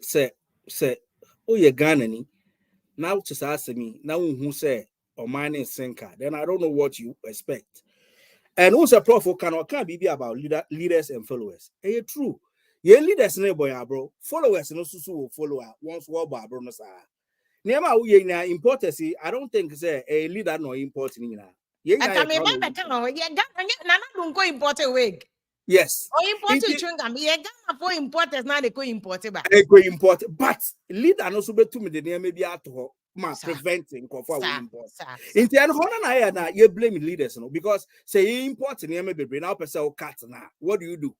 oh, you're Ghana ni. Now just ask me, now who say or mining sinker, then I don't know what you expect. And also prof can't be about leaders and followers. Hey, true. Ye leaders no boy, bro. Followers no susu will follow once war bar bro no sa. Nema we na importance, I don't think say a leader no important na. Ye na don't go import wig. Yes. Or imported chewing gum. Yeah, Ghana for importers now they go import ba. They go import, but leader no so betu me the name maybe at ma preventing for import. In the end, na you blame leaders no because say you import name be now person o cut na. What do?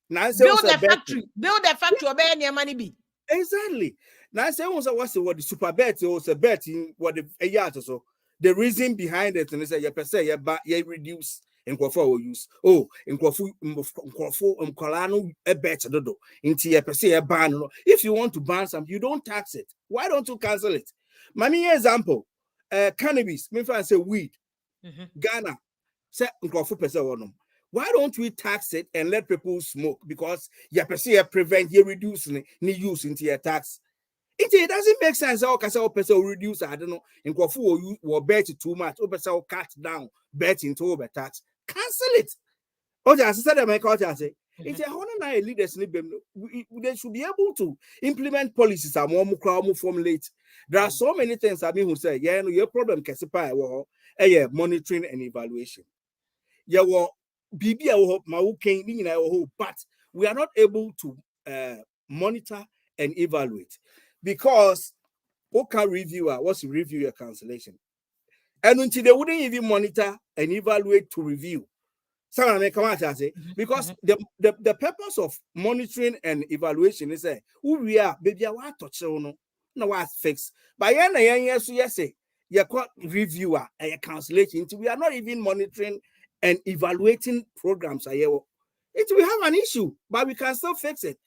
Now say build the factory obey near money be. Exactly. Now say what's what the super bet or say bet in what the year so the reason behind it and say you per se you reduce in will use in Kolano a bet dodo into your per se a ban. If you want to ban something, you don't tax it. Why don't you cancel it? Mami example, cannabis, me fan say weed. Ghana say per se one. Why don't we tax it and let people smoke? Because you prevent you reducing the use into your tax. It doesn't make sense. How can say person reduce? I don't know. In Kofu will bet too much. Or person cut down bet into over tax. Cancel it. Oh, just said my culture say. It's a honor leaders. They should be able to implement policies and more formulate. There are so many things I mean who say, yeah, no, your problem can yeah, monitoring and evaluation. Yeah, well. But we are not able to monitor and evaluate because okay reviewer what's to review your cancellation and until they wouldn't even monitor and evaluate to review. Someone may come out and say because the purpose of monitoring and evaluation is who we are baby I want to touch no what fix but yes you call reviewer and cancellation we are not even monitoring and evaluating programs. It will have an issue, but we can still fix it.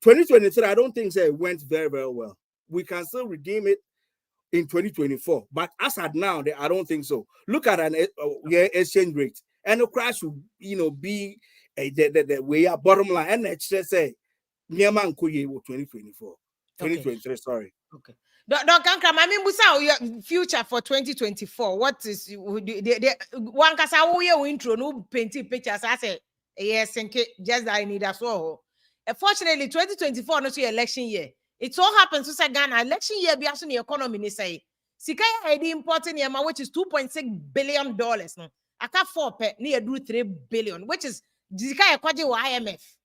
2023, I don't think it went very, very well. We can still redeem it in 2024, but as at now, I don't think so. Look at an exchange rate, and the crash will, be the way up bottom line. And let's just say, Niaman Kuye 2024, 2023. Sorry. Okay. Dr. Ankram, I mean, your future for 2024. What is one kasa wo intro no painting pictures? I say yes, just that I need as well. Fortunately, 2024 not your election year. It all happens to say Ghana election year be actually the economy. They say Sikaya had importing yama which is $2.6 billion. No, I can't 4 near do 3 billion, which is Sikaya kwaje wa IMF.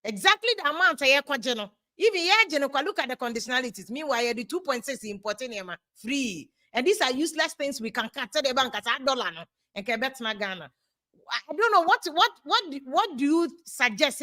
Exactly the amount I kwaje no. Even yeah, look at the conditionalities. Meanwhile, the 2.6 importing free. And these are useless things we can cut to the bank at $1 and can bet my Ghana. I don't know what do you suggest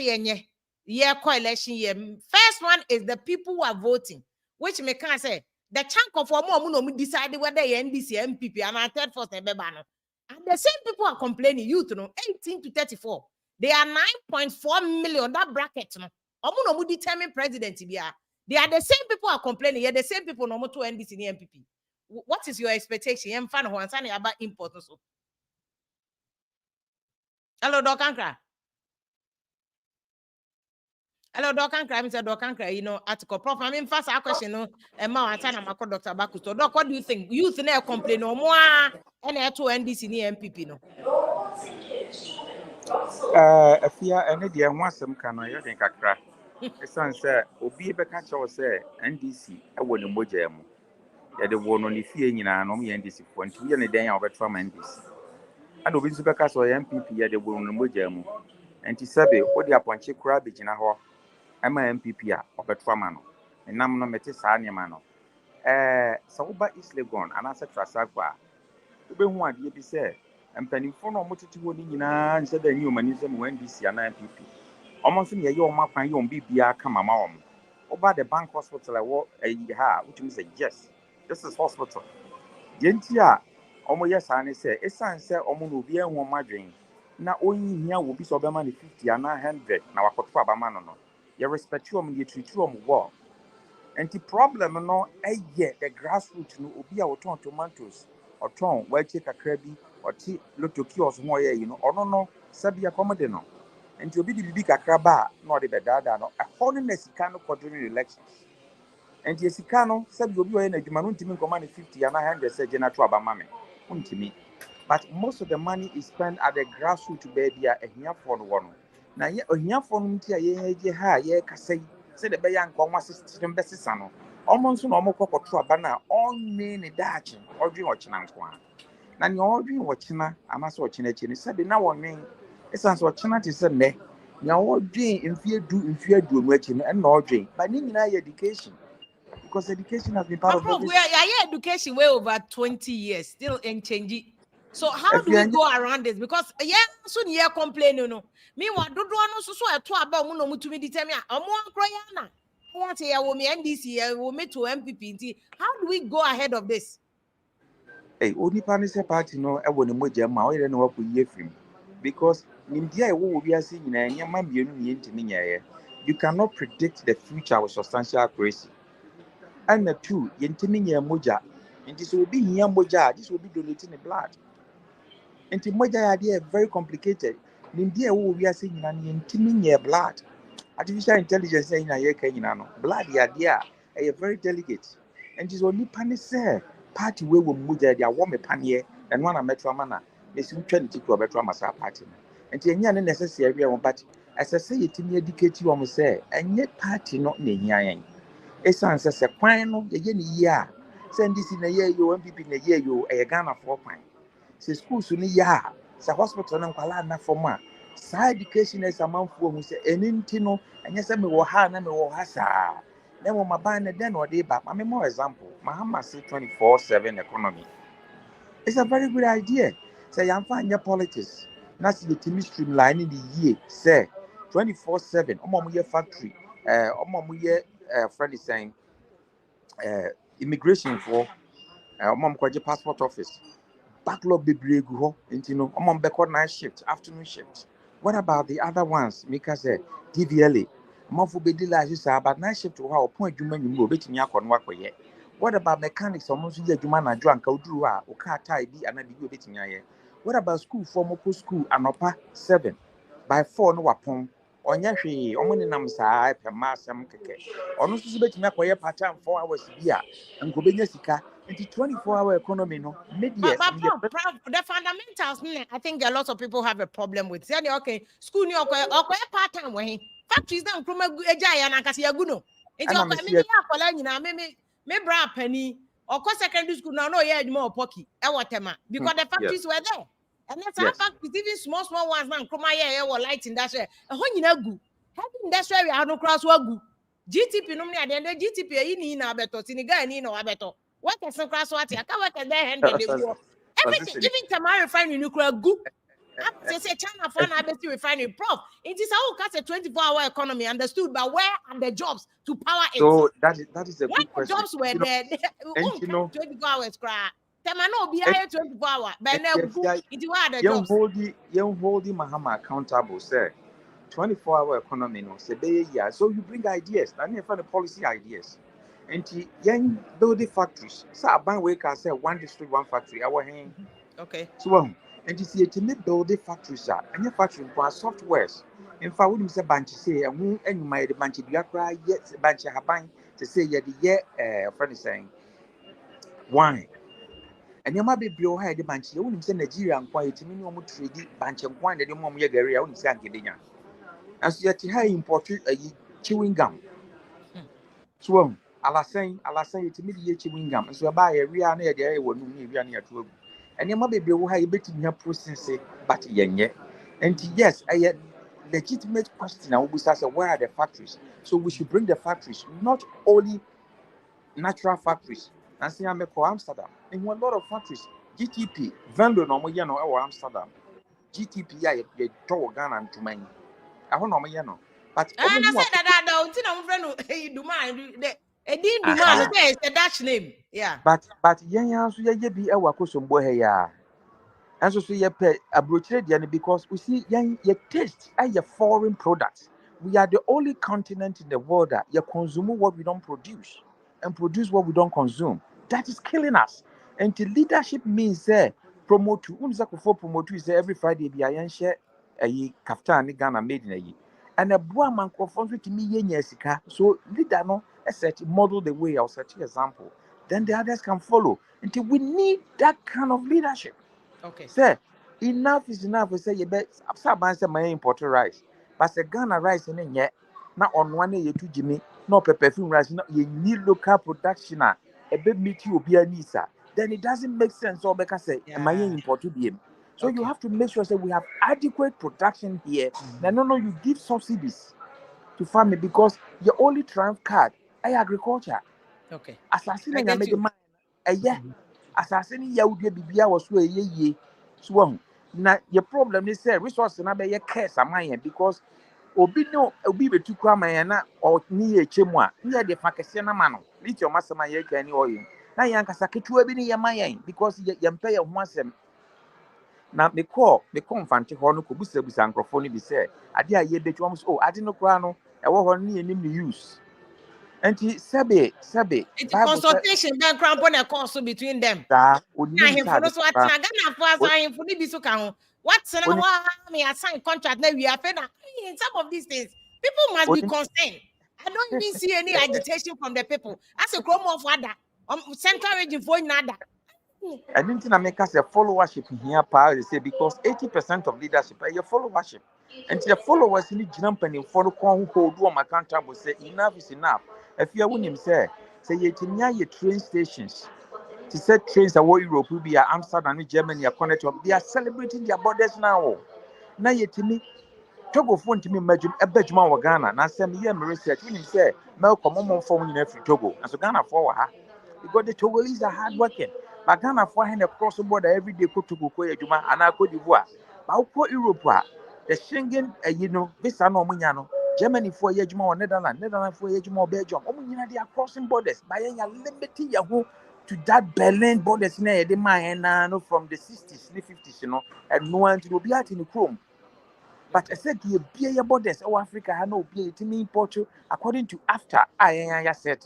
yeah coalition year. First one is the people who are voting, which may can say the chunk of more decide whether NDC MPP and our third force and the same people are complaining. Youth, 18 to 34. They are 9.4 million that bracket. No, determine president. They are the same people are complaining. Yeah, the same people no more to NDC and MPP. What is your expectation? I'm fan about import also. Hello, Doc Ankra. Hello, Doc Ankra. Mr. Doc Ankra, article. Prof, I mean, first question, and now I'm Dr. Bakuto. Doc, what do you think? Youth never complain no more, and to NDC and MPP, no? Afia, any dear one some can I think I crack. A son said, Obi Beka Chow say, NDC, I will no mojam. Yet the one only fear in an army NDC for 2 years a day of a trauma NDC. And Obi Beka or MPP at the one no mojam. And Tisabe, what the Aponche Crabage in a hawk. I'm a MPP of a trauma. And I'm no metisania mano. So by East Legon, and I said to Asagua. To be one, you be said. And penny for no motive and said the humanism when this and MPP. Almost near your map and your BBR come among. Over the bank hospital, I walk a year, which means yes, this is hospital. Gentia, almost yes, and say, a son said, almost will be a woman dream. Now, only here will be so the money 50 and 100. Now, I could probably man. You respect you, you treat you on war. And the problem, no, yet the grassroots no be our ton tomatoes. Or ton, where take a crabby, or tea, look to kiosks more, or no, Sabia Commodino. And to be the big crabba, not the bedada, no, a holiness cano for during elections. And yes, Sicano said you'll be in a Jumanuntimin command 50 and 100 said Jenna Trabamame, Untimi. But most of the money is spent at the grassroots baby a here for one. Now, here for Muntia, ye Cassay, said the Bayan Comma system Bessano. Almost no more cocoa trabana, all men a daching, or drink watching Anquan. Now, you're drink watching, I must watch in a chin, said now one name. It sounds what Chinat is a ne. Now, all drink in fear do watching and no drink, but in education. Because education has been part of the education way over 20 years, still in changing. So how do we go around this? Because soon you're complaining, no. Meanwhile, do no so about Muno to me determine a more crayana. What here will me NDC will meet to MPP. How do we go ahead of this? Hey, only Panis party no, I wouldn't know Jam, I don't know what we hear from. Because India will be a singing and your man you cannot predict the future with substantial accuracy. And the two, Yentiminia Moja, and this will be here Moja, this will be donating the blood. And the Moja idea very complicated. India will be a singing and Yentiminia blood. Artificial intelligence saying a year blood idea, a very delicate. And this only Panis party way will Moja, their warm panier, and one a metro manner. They soon turn to a better massa party. And the young necessary, but as I say, it in educate you almost say, and yet party not near. A son says a quino, a year. Send this in a year, you MPP in a year, you a Ghana 4 pine. Say school soon a year, say hospital and Kalana for ma. Side education is a month for who say, and intino, and yes, I may walk hard and may walk hasa. Then when my banner then or day back, I mean, more example, Mahama say 24/7 economy. It's a very good idea. Say, I'm fine your politics. That's the team streamlining the year, say 24/7, Omomuye factory, Omomuye friend is saying immigration for Omom passport office. Backlog be brave, Omom Beko night shift, afternoon shift. What about the other ones? Mika said, DVLA. Mofu Bedila, you say about night shift to how point you many move it in your con work yet. What about mechanics almost you man drunk, Odrua, Oka tie be and I be a bit in your. What about school for Moko school and upper 7 by 4 no wapon? On Yashi, only Namsa, per massam keke. On no suspect me acquire part time 4 hours here and go be Jessica into 24-hour economy. No, maybe the fundamentals, I think a lot of people have a problem with. Say, okay, school new okay part time way. Factories down from a jaya and Akasia Guno. Me bra penny or secondary school now, no, yeah, more pocky. Because the factories were there. And that's how factories, even small ones now, come here or light industrial. A whole good. Heavy industrial, we have no cross wagu. GTP no me at the end GTP in our better Senegal in our better. What is the class what I can't work at their hand everything, even Tamara refinery nuclear good. They say China for an refinery prof. It is how cast a 24-hour economy understood, but where are the jobs to power it? So that is a when good the question. jobs were there, and you know 24 hours cry. Tamano be here 24 hours. But now it where the jobs. Hold the Mahama accountable, sir. 24-hour economy no say be year. So you bring ideas, and you find the policy ideas. And young building factories. So I ban we can say one district, one factory. Our hand. Okay. So and you see it in building factories and your factory for softwares. In fact, we say bank say and who and you might the bank be a yet bank have bank to say yeah the year friend is saying why. And you might be below the bank. You wouldn't say Nigeria and quiet minimum trade bank and wine that you mom your area. I wouldn't say Angelinia. As yet, high imported a chewing gum. So, Alassane, it's immediate chewing gum. So, I buy a real near the area when you near to. And you might be below high bit in your process, but yet. And yes, I yet legitimate question. I will be asked where are the factories? So, we should bring the factories, not only natural factories. And see, I'm a Amsterdam. And one lot of factories, GTP, Vendo, no more, or Amsterdam. GTP, I told Ghana and to mine. I don't know, but And I said that don't do mind. It didn't do man. It's a Dutch name. Yeah. but yeah, so yeah, be a wakosum boy here. And so you pay a brochure because we see your taste are your foreign products. We are the only continent in the world that you consume what we don't produce and produce what we don't consume. That is killing us. And the leadership means promote promote is every Friday be I share a kaftan Ghana made in a year. And a boy man conforms with me yenyesika. So leader no set model the way I'll set example. Then the others can follow. Until we need that kind of leadership. Okay. Say, enough is enough. We say you bet. Absa say my imported rice, but say Ghana rice in yet. Now on one day you to Jimmy, no perfume rice. No, you need local production. A bit meet you be a nisa. Then it doesn't make sense. Or because say my imported BM. So you have to make sure that we have adequate production here. No, you give subsidies to farming because your only triumph card is agriculture. Okay. Assassin and make man a year. Assassin Yaudi Bibia was way ye. Swung. Now your problem is resource and I be a case of mine because Obino Obi to Kramayana or near Chemwa, near the Fakasiana Mano, little master my any oil. Now Yankasaki to be near my because you pay of once. Now me call the confant Hono Kubusa with Angrophone be said. I dear ye bet you almost I didn't know I was near him use. And he Sabe, it's a consultation, then cramp on a course between them. What's me assign contract now we are fed in some of these things. People must be concerned. I don't even see any agitation from the people. As a chrome of water, central region for nada. I didn't think I make us a followership here, they say, because 80% of leadership are your followership. And your followers need jump and follow who hold my accountable say enough is enough. If you win him say your train stations. To set trains away Europe will be Amsterdam, Germany, connected. They are celebrating their borders now. Now you to me, Togo phone to me, imagine a Benjamin or Ghana. Now send me a research when you say Malcolm phone in every Togo. And so Ghana for her. Because the Togolese are hard working. But Ghana for hand across the border every day go to Gokoya Juma and I Cote d'Ivoire. But Europe, the Schengen, Visa no Munyano, Germany for Yajuma or Netherlands for Yajuma or Belgium. They are crossing borders by a limiting Yahoo to that Berlin borders near the mine from the 60s, the 50s, and no one to be out in the chrome. But I said, you be your borders, or Africa, I know, be it me Portugal, according to after I said,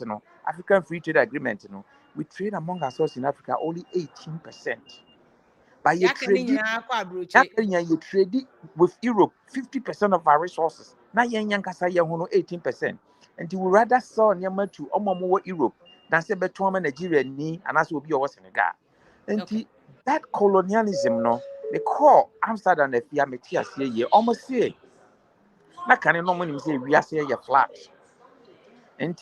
African Free Trade Agreement, we trade among ourselves in Africa only 18%. But you trade with Europe 50% of our resources. Now, young 18%. And you would rather sell Nyama to more Europe than say between Nigeria and as will be our Senegal. And that colonialism, they call Amsterdam the Fiametia say, almost say, na can no money say we are say you're flat. And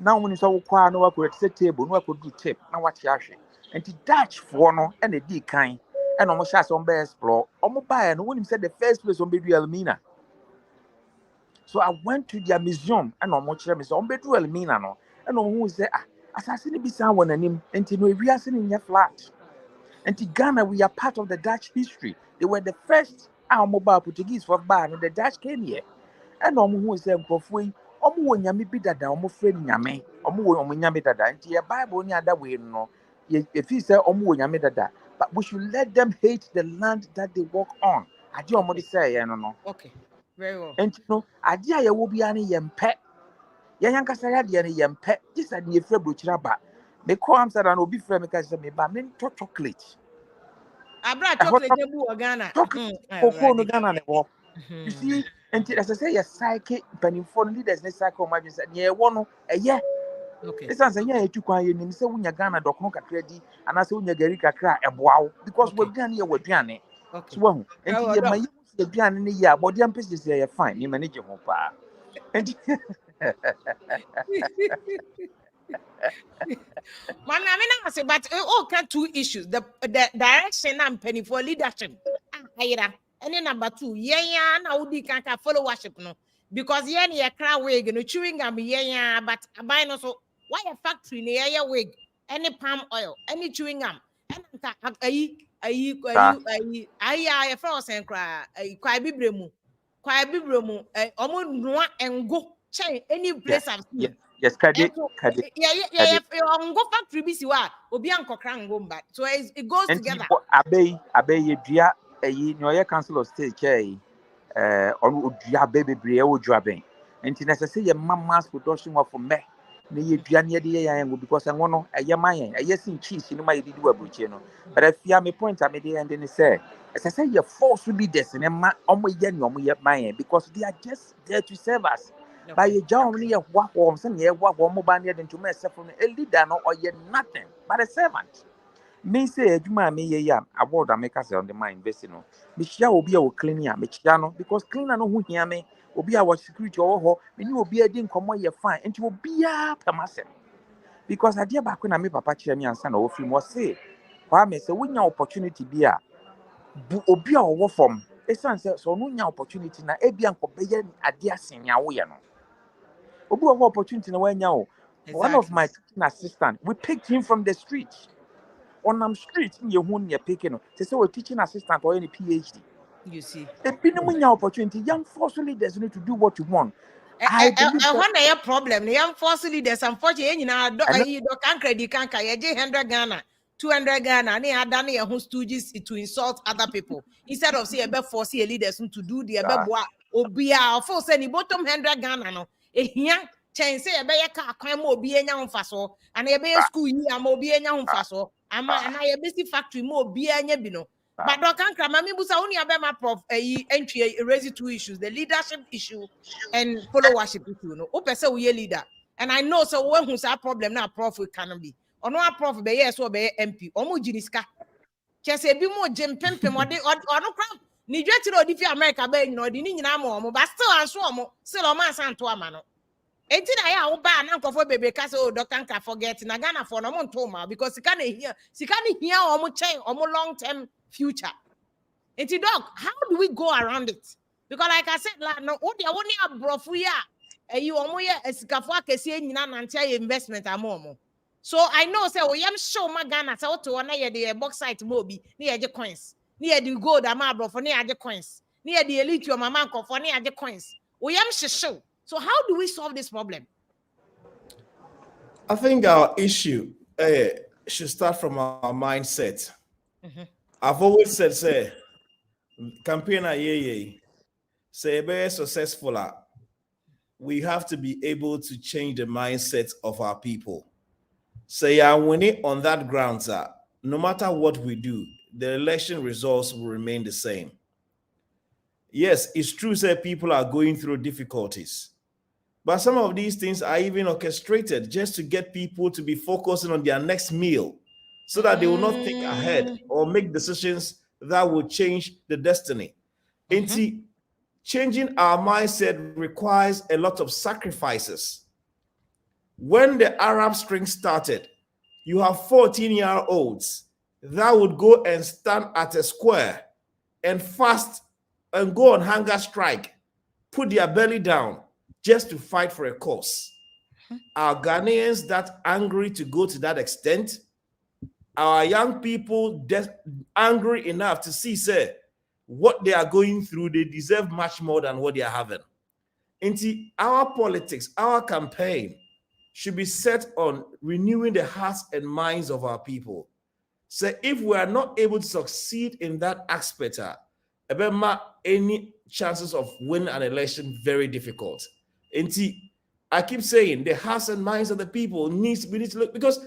now when you saw qua no could set table, no could do tape, now what you actually. And the Dutch for no and the D kind. And almost has on best explore. Almost buy and when he said the first place on baby Almina. So I went to their museum and on much me so bedu Elmina no and on who say assassin be someone and him and no we are in your flat. And in Ghana we are part of the Dutch history. They were the first mobile Portuguese for bar and the Dutch came here. And on who say Kofu omo nyame bi dada omo friend nyame omo nyame dada nti your Bible ni ada we no if he say omo nyame dada but we should let them hate the land that they walk on. Ade omo dey say no. Okay. Very well. And no, ade a yewo bia ne yempe. Ye yankasa ya de ne yempe. This ade ye frɛ brochira ba. Me call am say na obi frɛ me ka say me ba me to chocolate. Abra chocolate ebu Ghana. Cocoa no Ghana ne wo. You see, and as I say, your psyche, penny for leaders, ne cycle, my business, yeah, one, yeah. Okay. This answer, yeah, you can you name say when you're Ghana, doc, no credit, and I say when you're Gerica cry a wow, because we're Ghana here with Piane. Okay. So, and my the piano in the year, but the emphasis say, fine, you manage your home. And Man, I mean, I say, but okay, two issues. The direction and penny for leadership. And then number two, yeah, now we can't follow worship no. Because yeah, you crowd wig and chewing gum, yeah, but I buy no so why a factory near your wig, any palm oil, any chewing gum, and I frost and cry, quite bibremu, and go chain any place I've seen. Yes, Kadi. Yeah, go factory busy wa obi anko kran go back. So it goes together. Abey dua no ye council of state chair on dua baby bre e wo dua ben. Enti na say ye mass production of me na ye dua ne de ye yan because enwo no eye man eye sin cheese no ma ye didi wabuchie no. But if you me point am dey and then say say ye force leaders ne ma omo ye ne omo ye man because they are just there to serve us. By your job, near what was and near what one mobile near to myself from a leader no or yet nothing but a servant. Me say, you may yam, a word I make us on the mind, Vessino. Michia will be our cleaner, Michiano, because cleaner no who hear me will be our security or and you will be a ding come where you find, and you will be up a master. Because I dear back when I made Papa Chemi and son of him was say, why may say, when your opportunity be a Obia or from a son says, so no opportunity na Ebian Cobayan a dear senior way. Obu opportunity na wanya. One of my teaching assistant, we picked him from the street. On street, in your home, you're picking. They say we're teaching assistant or any PhD. You see, a pinning opportunity. Young force leaders need to do what you want. I believe that problem. The young force leaders, unfortunately, you know, don't credit can't 100 Ghana, 200 Ghana, and they had done their own stooges to insult other people instead of say about force leaders to do the about obia force any bottom 100 Ghana no. Here, change say a better car, come or be a young faso, and a better school year, more be a young faso, and I a busy factory more be a yabino. But Dr. Mami Busa only about my prof entry raising two issues, the leadership issue and followership issue. No, Ope say we a leader. And I know so when who's our problem now, prof can be. Or no prof be yes or be MP. Or more jiniska. Just a bit more Jim Pimpin or no crowd. Ni to know if America be no the nina more, but still answer more, still a man santo amano. Enti na ya wo ba na nkofo bebe ka say Dr. Nka forget na Ghana for no mon to ma because she can't hear omo chain omo long term future. Enti doc, how do we go around it? Because like I said la no wo dia woni abrofu ya you omo ye esikafo akese nyina nante investment amomo. So I know say we am show ma Ghana say what to na ye the bauxite mo bi na ye coins. Na ye the gold ama abrofo na ye coins. Na ye the elite your mama nkofo na ye coins. We am show. So how do we solve this problem? I think our issue should start from our mindset. I've always said, say, campaigner say very successful. We have to be able to change the mindset of our people. Say, when it on that ground, sir, no matter what we do, the election results will remain the same. Yes, it's true, say people are going through difficulties. But some of these things are even orchestrated just to get people to be focusing on their next meal so that they will not think ahead or make decisions that will change the destiny. And changing our mindset requires a lot of sacrifices. When the Arab Spring started, you have 14-year-olds that would go and stand at a square and fast and go on hunger strike put their belly down just to fight for a cause. Are Ghanaians that angry to go to that extent? Our young people angry enough to see, say, what they are going through, they deserve much more than what they are having. Into our politics, our campaign should be set on renewing the hearts and minds of our people. So if we are not able to succeed in that aspect, any chances of winning an election very difficult. Into I keep saying the hearts and minds of the people we need to look, because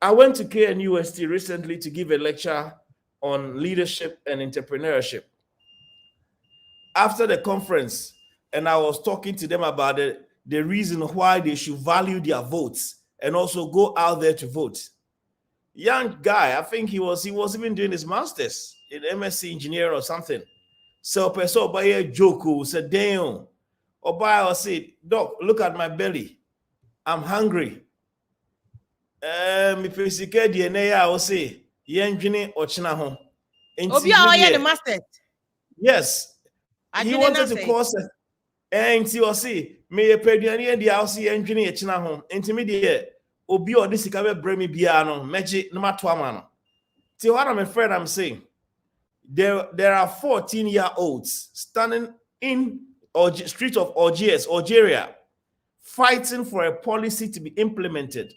I went to KNUST recently to give a lecture on leadership and entrepreneurship. After the conference, and I was talking to them about the reason why they should value their votes and also go out there to vote. Young guy, I think he was even doing his master's in MSc engineer or something. So person by a joke said, damn. Oba said, Doc, look at my belly. I'm hungry. Me pesike DNA I will say, yenjini ochina home. the master. Yes. He wanted to cause and he was say, me a peduani and the house yenjini echina home. Intermediate. Obi or this ikabe bremi biano, meji no matwamano. See what I'm afraid I'm saying. There are 14-year-olds standing in street of Algeria, fighting for a policy to be implemented.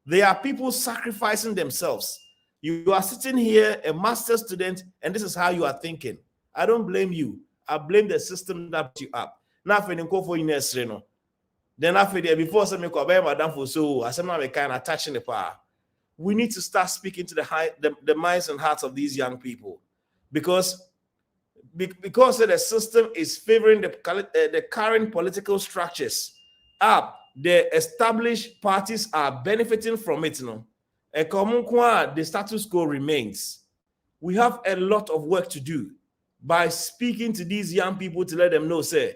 There are people sacrificing themselves. You are sitting here, a master's student, and this is how you are thinking. I don't blame you. I blame the system that put you up. Now, then after that, before some madam for so, I said, I'm kind of touching the power. We need to start speaking to the minds and hearts of these young people, because the system is favoring the current political structures. The established parties are benefiting from it. The status quo remains. We have a lot of work to do by speaking to these young people to let them know, say,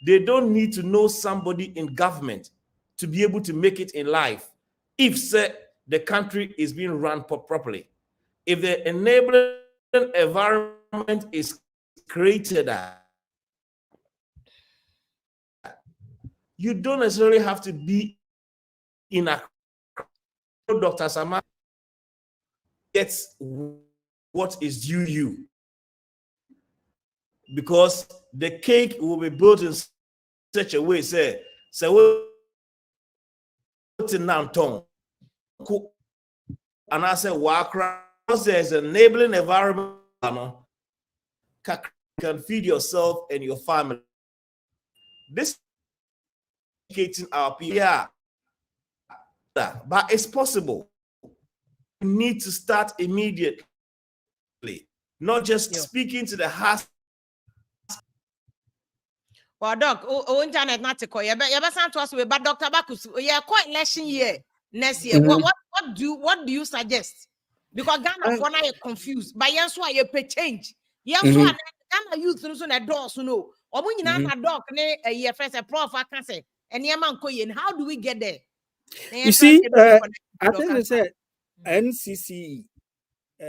they don't need to know somebody in government to be able to make it in life if, say, the country is being run properly. If the enabling environment is created, you don't necessarily have to be in a Dr. Sama gets what is due you, because the cake will be built in such a way, say, so now tone. And I say, there's an enabling environment, can feed yourself and your family. This educating our people, yeah, but it's possible. We need to start immediately, not just speaking to the heart. Well, doc, internet not to call you. You sound to us with, but Dr. Bakus, yeah, quite election year next year. What do you suggest? Because Ghana for now you're confused. But yes, why you pay change? Yes, why Ghana youth through the doors, no. Or when you know doc, a year first a prof, I can say, and Yaman Koyin, how do we get there? You see, I think they said NCCE.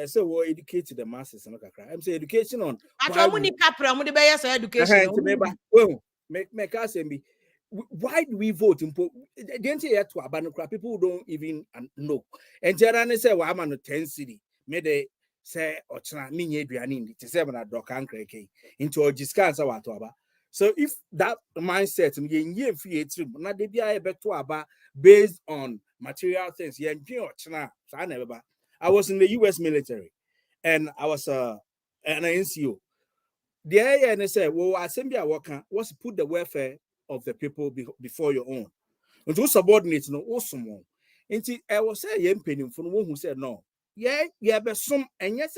So we educate the masses. I'm saying education on. Why do we vote? People don't even know. And Jerani said, "Well, I'm on 10 city. May they say, or China, to 7 at Dokan Kreke into a discount. So if that mindset, not they be able to about based on material things, I was in the US military and I was an NCO. The area and they said, well, assembly worker was to put the welfare of the people before your own. And to subordinate no awesome. And I was saying, young penny from one who said no. Yeah, but some and yes,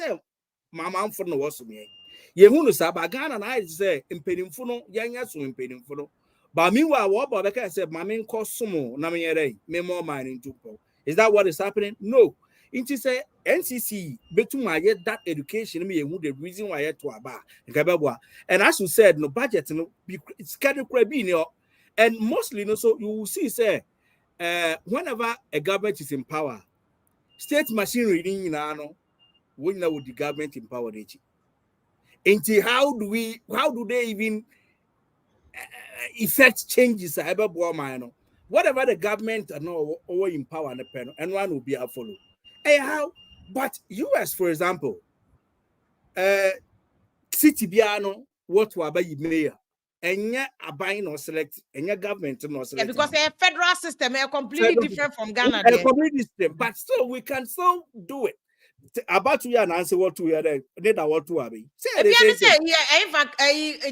Mamma for no was me. Ye who knows about Ghana and I say, impeding for no, young so impeding for no. But meanwhile, what about the guy said, my main cost some more, Namie, me more mining to po. Is that what is happening? No. It is a NCC, but to my yet that education, me the reason why I had to about. And as you said, no budget, no, it's kind of crabby, and mostly, no, so you will see, say, whenever a government is in power, state machinery, you know, when would the government empower it? How do they even effect changes. Whatever the government or in power and one will be a follow. Hey, how? But US, for example, city biano what will be mayor. And yet, a buying or select, and your government no select. Because a federal system is completely different from Ghana. A completely system, but still we can still do it. About to and answer what we are there. What to be. In fact,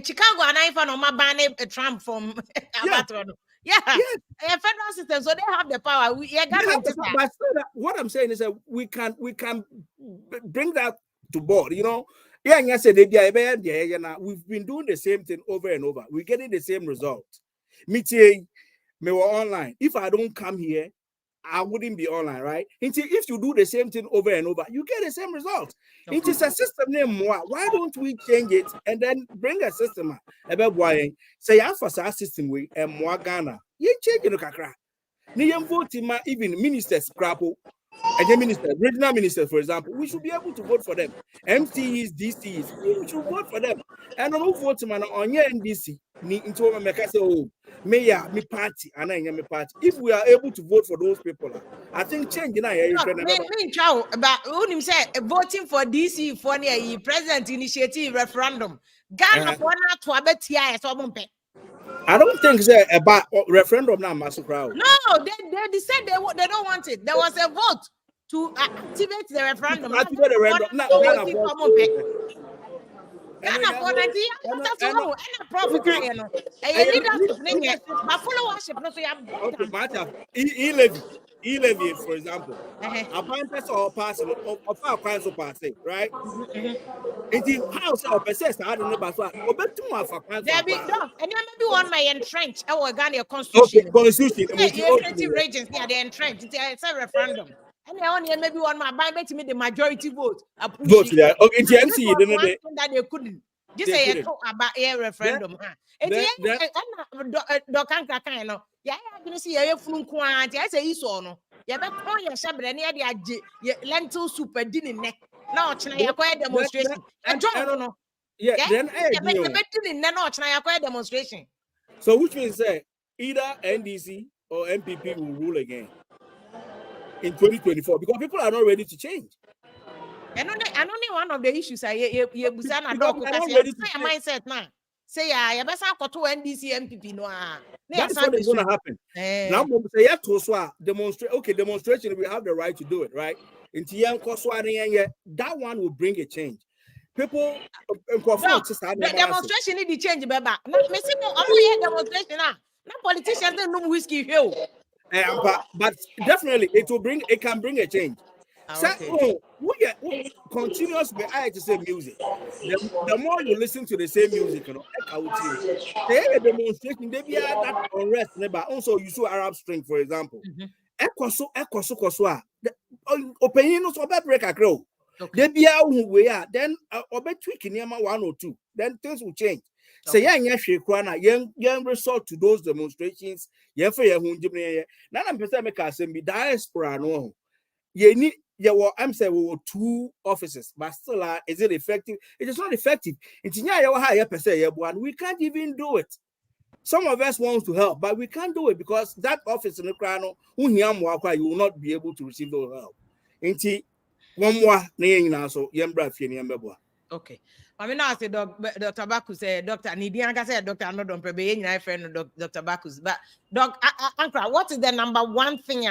Chicago and I found on my banner Trump from Abaton. Yeah, a federal system, so they have the power. But what I'm saying is that we can bring that to board, you know. Yeah, and said we've been doing the same thing over and over. We're getting the same results. Me were online. If I don't come here, I wouldn't be online, right? If you do the same thing over and over, you get the same result. It is a system named Moa. Why don't we change it and then bring a system? Say, I for our system we and Moa Ghana. You change it, Kakra. Niyam voting even ministers, Crapo. And minister, regional ministers, for example, we should be able to vote for them. MCs, DCs, we should vote for them. And on vote on your NDC, into America say, oh, me party, and I am a party. If we are able to vote for those people, I think change in our but who said voting for DC for the president initiative referendum. Ghana for not to here, so I don't think it's about referendum now, Master Crowd. No, they said they don't want it. There was a vote to activate the referendum. Activate the referendum. Ghana for 90 years, profit. E-levy, for example, a bank or passing of our council passing, right? It is house of assess. I don't know about what. There be done, and then maybe one my entrench our Ghana constitution. Constitution. Regions, yeah, they entrenched. It's a referendum. And they only maybe one my buy to me the majority vote. Vote, yeah. Okay, it's MC, that they couldn't. Just say talk about a referendum. Yeah, I'm going to see a flu quantity. I say, so no. Yeah, but all your shabre near the lentil soup dinner neck. Now, I acquired demonstration. And John, no. Yeah, then I acquired demonstration. So, which means either NDC or MPP will rule again in 2024 because people are not ready to change. And only one of the issues I mindset now. Say, I best go to NDC MPP. No, that's what is going to happen. Now, say, yeah, to demonstrate. Okay, demonstration, we have the right to do it, right? That one will bring a change. People, the demonstration need to change, baby. I'm demonstration now. No politicians don't know whiskey hill. But definitely, it can bring a change. Okay. Continuous I to say music. The more you listen to the same music, you know, they demonstration, they be that unrest, but also you saw Arab Spring, for example. Opinion so break a grow. They be out we are then tweak in 1 or 2, then things will change. Say young resort to those demonstrations. Nana person make us be diaspora no. I'm saying we were 2 offices, but still, is it effective? It is not effective. We can't even do it. Some of us want to help, but we can't do it because that office in the crown, you will not be able to receive those help. Okay. I mean, I say Dr. Bacchus said, Dr. Nidianga said, Dr. Anodon Prebe, friend of Dr. Bacchus. But, Ankra, what is the number one thing?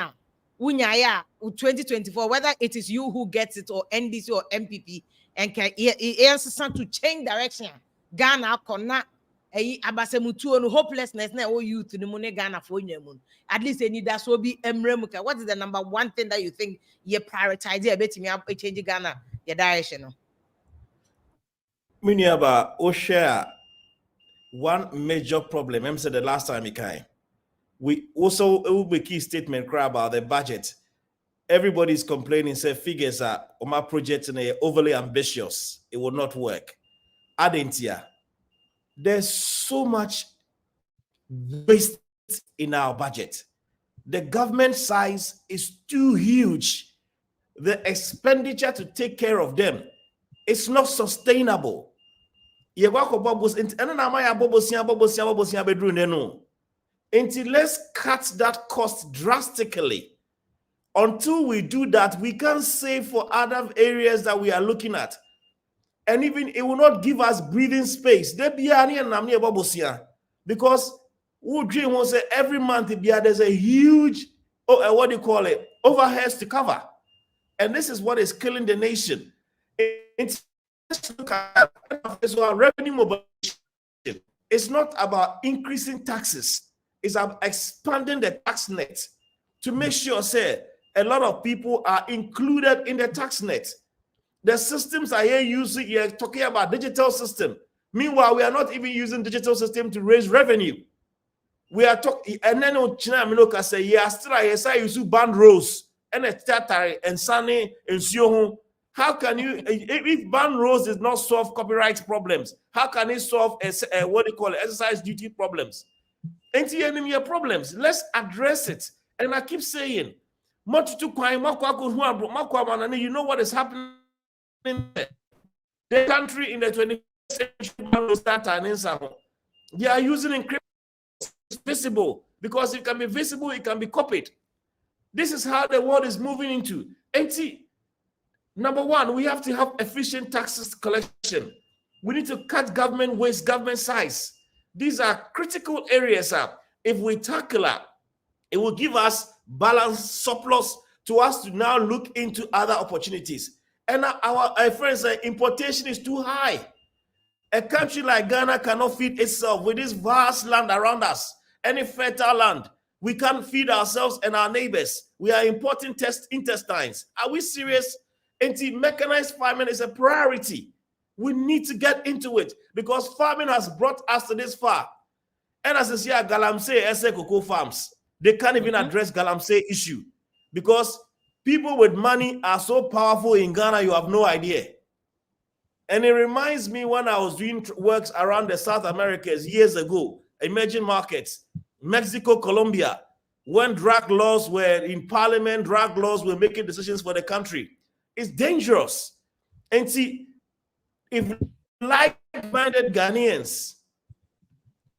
2024, whether it is you who gets it or NDC or MPP, and can to change direction. Ghana cannot abasemutu no hopelessness na o youth the money Ghana for nyamun. At least they need that so be emremuka. What is the number one thing that you think you prioritize a bit me change Ghana your direction? Miniaba Oshare one major problem. I'm said the last time he came. We also will be key statement about the budget. Everybody's complaining, say figures are on my project and overly ambitious. It will not work. Adentia, there's so much waste in our budget. The government size is too huge. The expenditure to take care of them, it's not sustainable. Ye go bobos enti eno na ya bobosia bedru ne no. Enti let's cut that cost drastically. Until we do that, we can save for other areas that we are looking at. And even it will not give us breathing space. Because we dream will say every month there's a huge what do you call it? Overheads to cover. And this is what is killing the nation. It's revenue mobilization. It's not about increasing taxes. It's about expanding the tax net to make sure, say, a lot of people are included in the tax net. The systems are here using, you're talking about digital system. Meanwhile, we are not even using digital system to raise revenue. We are talking, and then China Minoka say, yeah, still I use band rolls and a tatari and sunny and siohu. How can you, if band rolls does not solve copyright problems, how can it solve what they call exercise duty problems? Anti-enemy problems. Let's address it. And I keep saying, you know what is happening in the country in the 21st century. They are using encryption. It's visible because it can be visible, it can be copied. This is how the world is moving into. Number one, we have to have efficient taxes collection. We need to cut government waste, government size. These are critical areas. If we tackle it, it will give us balanced surplus to us to now look into other opportunities. And our friends say importation is too high. A country like Ghana cannot feed itself with this vast land around us, any fertile land. We can't feed ourselves and our neighbors. We are importing intestines. Are we serious? Mechanized farming is a priority. We need to get into it because farming has brought us to this far. And as I say, Galamsey, cocoa farms, they can't even address Galamsey issue because people with money are so powerful in Ghana, you have no idea. And it reminds me when I was doing works around the South Americas years ago, emerging markets, Mexico, Colombia, when drug laws were in parliament, drug laws were making decisions for the country. It's dangerous. And see, if like-minded Ghanaians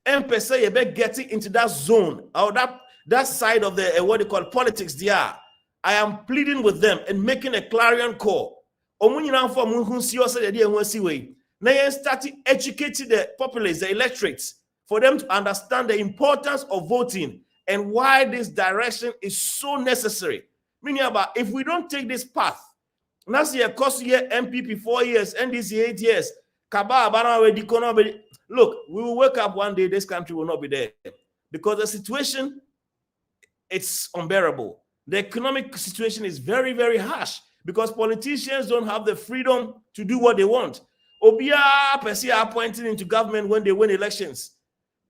and per se getting into that zone or that side of the what they call politics there, I am pleading with them and making a clarion call. Now starting educating the populace, the electorates, for them to understand the importance of voting and why this direction is so necessary. Meaning about if we don't take this path, last year cost year MPP 4 years, NDC 8 years, look, we will wake up one day, this country will not be there because the situation, it's unbearable. The economic situation is very, very harsh because politicians don't have the freedom to do what they want. Obia Percy are appointing into government when they win elections.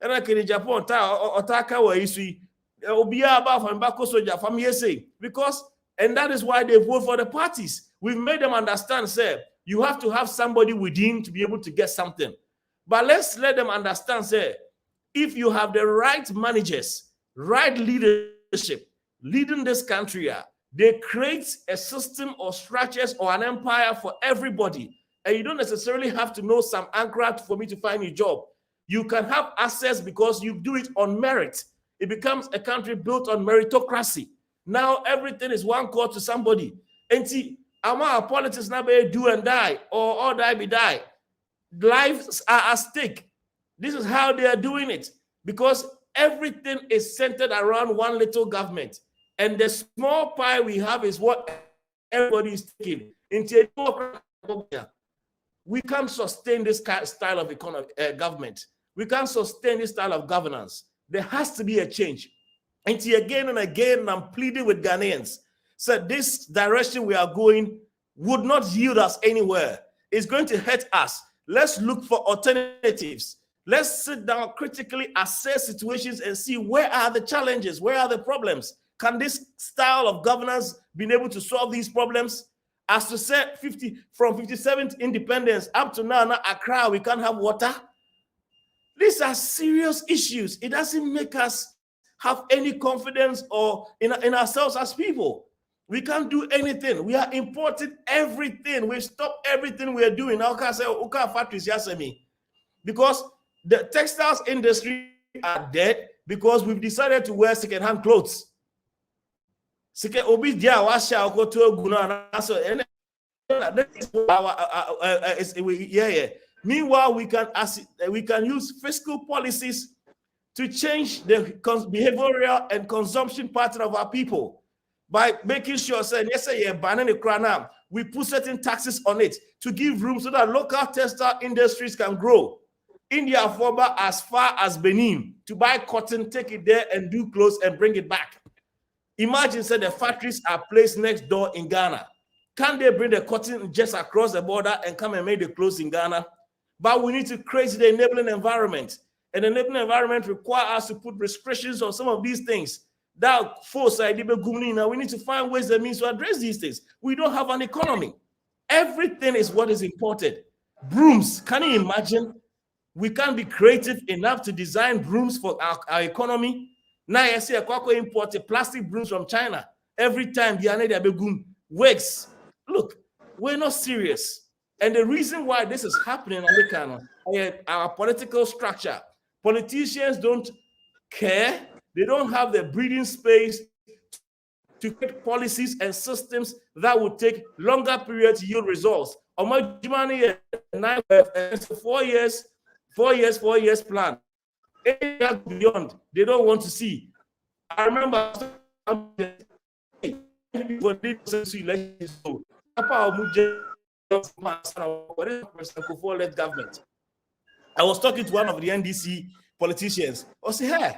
And I can in Japan, Otaka or Isui, Obia about from Bako Soja from say because, and that is why they vote for the parties. We've made them understand, sir, you have to have somebody within to be able to get something. But let's let them understand, sir, if you have the right managers, right leadership, leading this country, they create a system or structures or an empire for everybody. And you don't necessarily have to know some anchorage for me to find a job. You can have access because you do it on merit. It becomes a country built on meritocracy. Now everything is one call to somebody. And see, our politics now be do and die or all die be die. Lives are at stake. This is how they are doing it because everything is centered around one little government. And the small pie we have is what everybody is taking. We can't sustain this style of government. We can't sustain this style of governance. There has to be a change. And again and again, I'm pleading with Ghanaians. So this direction we are going would not yield us anywhere. It's going to hurt us. Let's look for alternatives. Let's sit down, critically assess situations and see where are the challenges, where are the problems. Can this style of governance be able to solve these problems? As to say, from 57th independence up to now, Accra, we can't have water. These are serious issues. It doesn't make us have any confidence or in ourselves as people. We can't do anything. We are importing everything. We stop everything we are doing. Now, can say, factories, yes, me. because the textiles industry are dead because we've decided to wear second-hand clothes. Meanwhile, we can use fiscal policies to change the behavioral and consumption pattern of our people by making sure, we put certain taxes on it to give room so that local textile industries can grow. India former as far as Benin to buy cotton, take it there and do clothes and bring it back. Imagine say the factories are placed next door in Ghana. Can they bring the cotton just across the border and come and make the clothes in Ghana? But we need to create the enabling environment. And the enabling environment requires us to put restrictions on some of these things. That force idea, we need to find ways and means to address these things. We don't have an economy. Everything is what is imported. Brooms, can you imagine? We can't be creative enough to design brooms for our economy. Now I see a import plastic brooms from China. Every time the wigs. Look, we're not serious. And the reason why this is happening, our political structure, politicians don't care. They don't have the breathing space to create policies and systems that would take longer periods to yield results. 4 years plan. Beyond, they don't want to see. I remember government. I was talking to one of the NDC politicians. I said, hey,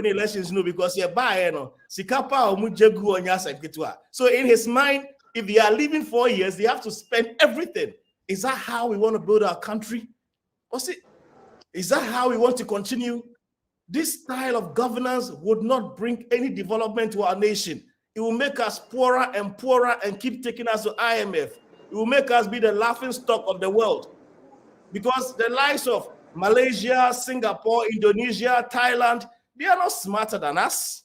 elections, because so in his mind, if they are leaving 4 years, they have to spend everything. Is that how we want to build our country? Is that how we want to continue? This style of governance would not bring any development to our nation. It will make us poorer and keep taking us to IMF. It will make us be the laughing stock of the world. Because the likes of Malaysia, Singapore, Indonesia, Thailand, they are not smarter than us.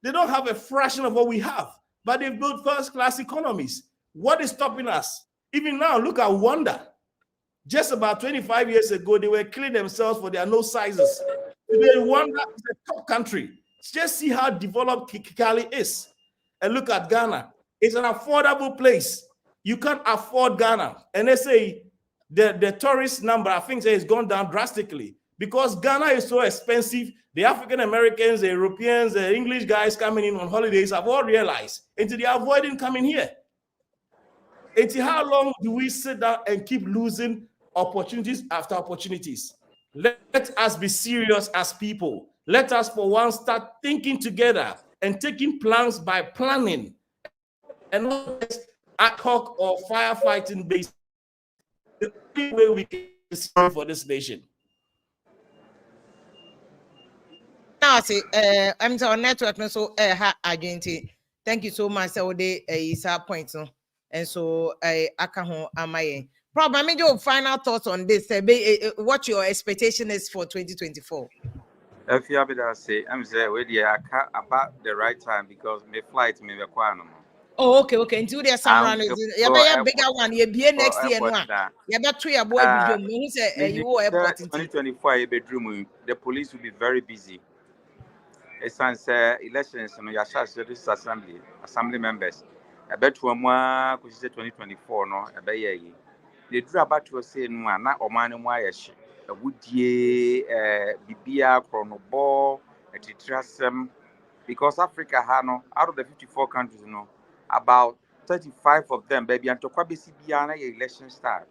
They don't have a fraction of what we have, but they've built first-class economies. What is stopping us? Even now, look at Rwanda. Just about 25 years ago, they were killing themselves for their nose sizes. Today, Rwanda is a top country. Just see how developed Kigali is. And look at Ghana. It's an affordable place. You can't afford Ghana. And they say the tourist number, I think, has gone down drastically because Ghana is so expensive. The African Americans, the Europeans, the English guys coming in on holidays have all realized until they are avoiding coming here. Until how long do we sit down and keep losing opportunities after opportunities? Let us be serious as people. Let us, for once, start thinking together and taking plans by planning and not just ad hoc or firefighting based. The only way we can serve for this nation. Now, see, I'm on network, so agent. Thank you so much. So they is our point, and so I can't am I. Probably, I mean, your final thoughts on this. What your expectation is for 2024? If you have it, I say, I'm saying, about the right time because my flight may be quiet. Oh, okay. Until there's someone, you better bigger one. You be next year, no. You better try your boy. You say you airport 2024 bedroom. The police will be very busy. It's elections, you know, your this assembly members. I bet you more, because 2024, no, I bet ye. They drew about to say, no, not or man, why a wood ye, Bibia, Chronoball, a Titrasem, because Africa, Hano, out of the 54 countries, you know, about 35 of them, baby, and to Kwabisi Biana election start.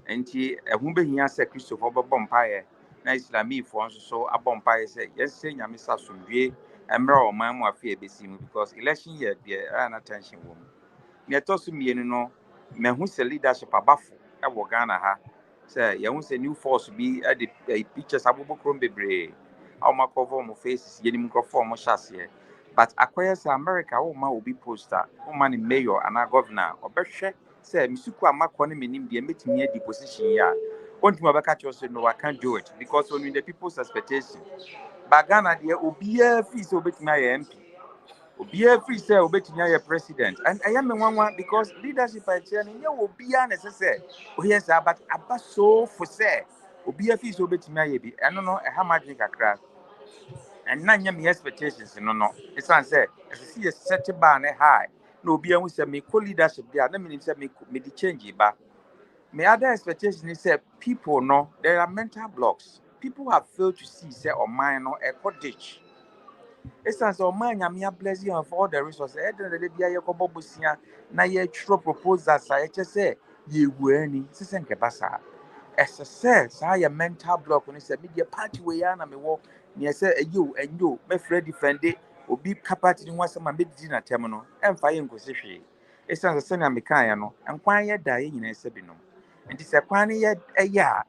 And he, a woman here said Christopher Bompire, nice like me for so a Bompire said, yes, saying, I miss us from Vie, and Mero, my more fear because election year, dear, an attention woman. Me toss me, you know, me who's a leadership abafu, a Wagana ha. Say, you won't say new force be at the pictures of Crombe. Our Macovo faces, Yenim form chassis. But acquires America, will be poster, money mayor and our governor, or Berkshire, say, Misuka Maconi meaning the meeting near the position here. Want to catch us, no, I can't do it because only the people's expectation. Bagana, dear, will be a feast of my MP. Obia free say obetumi your president. And I am one because leadership I tell you obia necessary. Oh yes, but aba so for say obia free so obetumi be. I don't know how much kakra. And none of my expectations, no. It's answer. As I see a set bar high. No, be able to make leadership there. Let me say, me the change it back. My other expectation is that people know there are mental blocks. People have failed to see, say, or mine or a cottage. It's as or mine, I'm here blessing of all the resources. I don't know the idea of Bobusia. Now, you true proposals. I just say, you were any, Sister Cabasa. As I said, I a mental block when it's a media party way and I may walk near say you and you, my friend defend it, or be capacity in some mid dinner terminal and fire in Cosifi. It's as a son of Micaiano and quiet dying in a sebino. And it's a quany yet a year.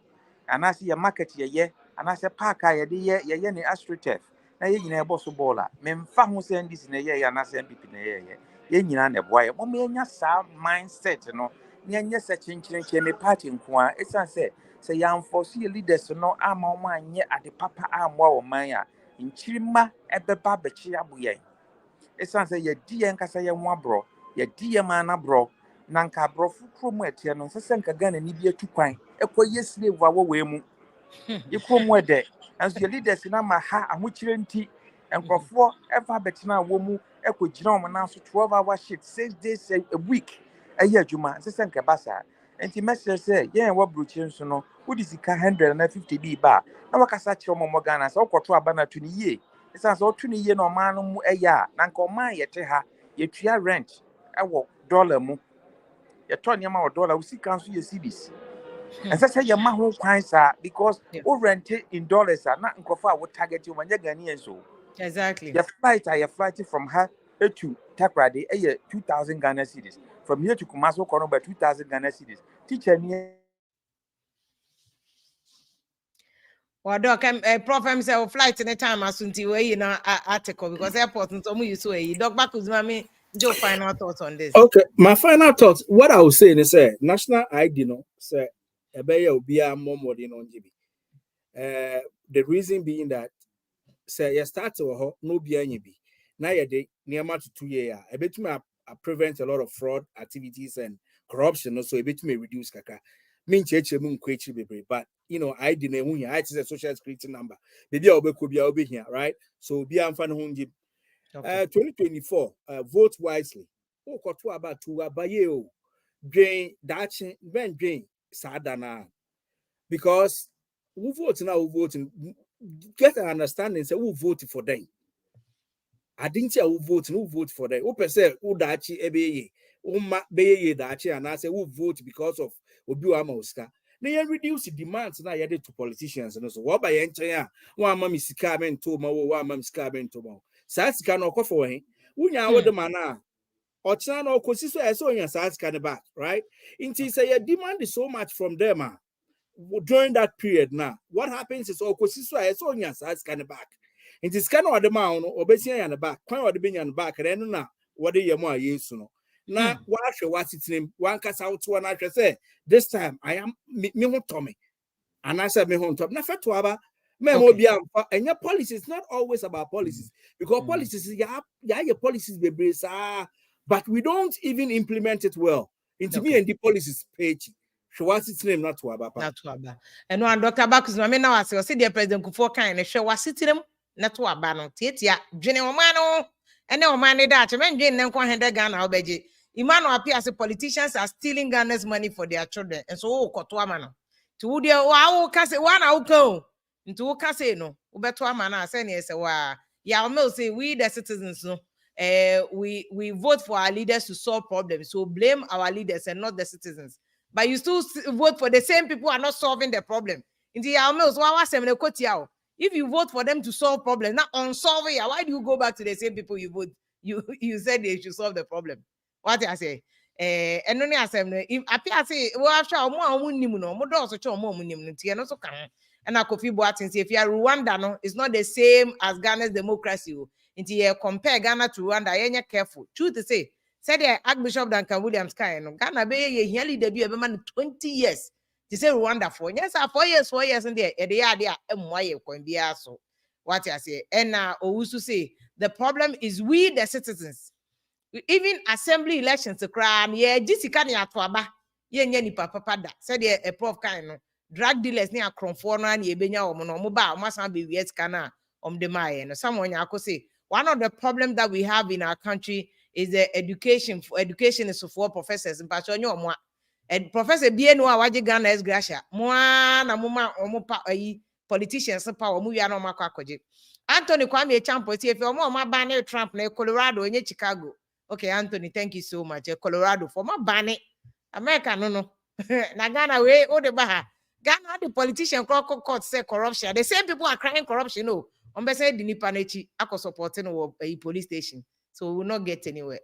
And I see a market ye, and I say park I a year, ye astrotef. Now you know, boss of baller. Men found send this in a year and I send people in a year. Yen and a boy, one may not sound mindset, no. Nyanya searching change me party in Kwa. It's answer. Say young foresee leaders no arm on mine yet at the papa arm wow maya. In Chima at the Babachia Buye. It's answer your dear and Casaya Wabro, your dear mana bro. Nanka bro Fukrometian, no Sanka gun and Nibia to quine. A quay yesterday while we you come with it. As your leaders in my ha and which tea and for ever betina woman, equal genome announced 12-hour shift 6 days a week. A year, Juma, Sister Cabasa. And the message say, yeah, what brutal so no, what is the 150 B bar? Now, what can such your Morgana, so got to a banner 20 years. It sounds all 20 years no man a year, Nanko my yet her, your tria rent. I walk dollar mo. Your $20 we see council your cities. And that's your man quines are because all rented in dollars are not in Kofa would target you when you're Ghanaian so. Exactly. Your flight are flighting from her to Takrady, a year 2,000 Ghana cedis. From here to Kumaso Kono by 2,000 Ghana cedis. Teacher near. Well, doc, Prof. himself flight in a time as soon as you know article because airport and some you say Doc Bakus mami Joe final thoughts on this. Okay, my final thoughts. What I was saying is, national ID, no, say, a bear will be a more modern on GB. The reason being that, say, you start to no be any be. Now you're near to 2 years. I bet you prevent a lot of fraud activities and corruption. So I bet you may reduce kaka. Mean but you know, I didn't I a social security number. Maybe I'll be here, right? So be I'm fan 2024, vote wisely. Oh, koto about to abaye drain that ben drain sadana because who vote now who voting get an understanding say who vote for them. I didn't say who vote for them. Who per se who dachi ebeye who ma beye dachi and I say who vote because of obi Oscar. They reduce the demands now you to politicians and so what by entire one mammy scaben to ma one mammy scaben to ma. Sats can offer for him. Unya what the mana or channel or consists as on your sats can back, right? Inti say your demand is so much from them during that period now. What happens is all consists as on your sats can back. It is kind of the mount or basically on the back, quite what the bin on the back, and then now what do you more use to know? Now, what's its name? One cast out to one I say, this time I am me home Tommy. And I said, me home top. Not to have and your policies not always about policies because policies, your policies be brace, but we don't even implement it well. Into me and the policies page. So what's its name? Not to about. Not to about. And one Dr. Bakus, I mean, now I say, the President Kufuor kind of show was sitting them, not to about Titia, Jenny Omano, and no money that I mean, Jane, Nanko Henda Ghana, Obeji. Imano appears as politicians are stealing Ghana's money for their children, and so Kotuamano. To the wow, Casse, one out go into Casino, Ubetuamana, saying yes, yeah, I'll say we the citizens no. We vote for our leaders to solve problems. So blame our leaders and not the citizens. But you still vote for the same people who are not solving the problem. If you vote for them to solve problems, not unsolve it, why do you go back to the same people you vote? You said they should solve the problem. What I say? And only I say, if I say, well, after and I could feel if you are Rwanda, no, it's not the same as Ghana's democracy. Until you compare Ghana to Rwanda, you're careful. Truth to say, said the Archbishop Duncan Williams kind Ghana be a yearly debut every man 20 years. They say Rwanda 4 years, 4 years, and they are and why you can be so. What I say, and also say the problem is we the citizens. Even assembly elections to cry, yeah, Jessica ni atwaba, ye nye ni papa da. Said a prof kind no drug dealers ni akromfo no ani ebenya omo no mo ba omo san be wiet kana the maye no. Someone yako say one of the problems that we have in our country is the education. Education is for professors. And Professor BNO Awaji Ghana S. Gracia, Moana Muma Omopa politicians power Muyano Makakoji. Anthony Kwame Champo, if you're more banner Trump, Colorado, in Chicago. Okay, Anthony, thank you so much. Colorado for my banner. America, no. Na Ghana way, oh, the Baha. Ghana, the politician, court say corruption. The same people are crying corruption, no. On be say the Nipanechi, I supporting a police station. So we will not get anywhere.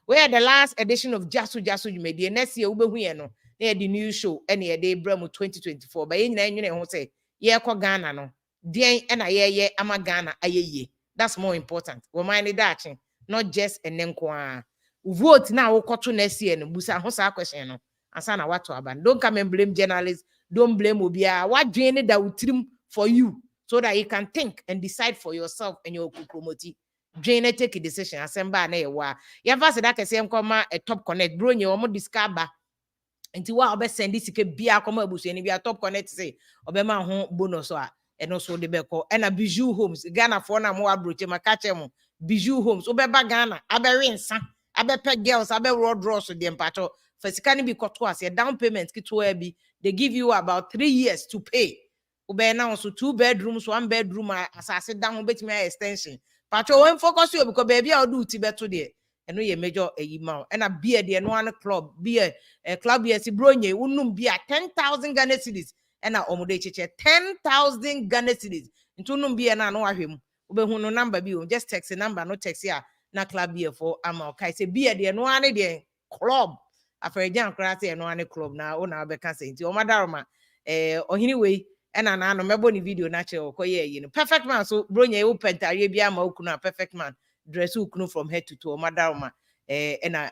Where the last edition of Jasu you made the next year, no, near the new show, any day, Bremo 2024. But in say, yeah, Ghana, no, dear, and I, I'm Ghana, aye. That's more important. We mind that, not just an enquire. Vote now, to next year, and Busa Hosa question, no, and Sana what to abandon. Don't come and blame journalists, don't blame Obia. What drain that will trim for you so that you can think and decide for yourself and your promote. Drain take a decision. Assemble na yewa. Yava se da kese nkoma a top connect. Bro nye omo discover. Nti wa obe send this ke bia koma abusu ni bia top connect say obe ma ho bonus a eno so de beko. Ena Bijou Homes Ghana for na mo abroche makache mo. Bijou Homes obe ba Ghana abe rinsa abe pe girls abe road draws de mpato. Fasika ni bi koto ase down payment ki to bi. They give you about 3 years to pay. Obe na so 2 bedrooms 1 bedroom asase down betimi extension. Pacho when focus you because baby I'll do Tibeto there. And no ye major a yima and a beer the no club beer a club yes bronye unum beer 10,000 Ghana cedis and a omodeche 10,000 Ghana cedis into num beer na no him ube no number be just text a number no text here na club beer for ama okay say beer the no one the club after jan class no one club na ona be can say o madaroma anyway. And I know my video natural perfect man. So bronye open Arabia ma ukuna perfect man dress ukunu from head to toe madama and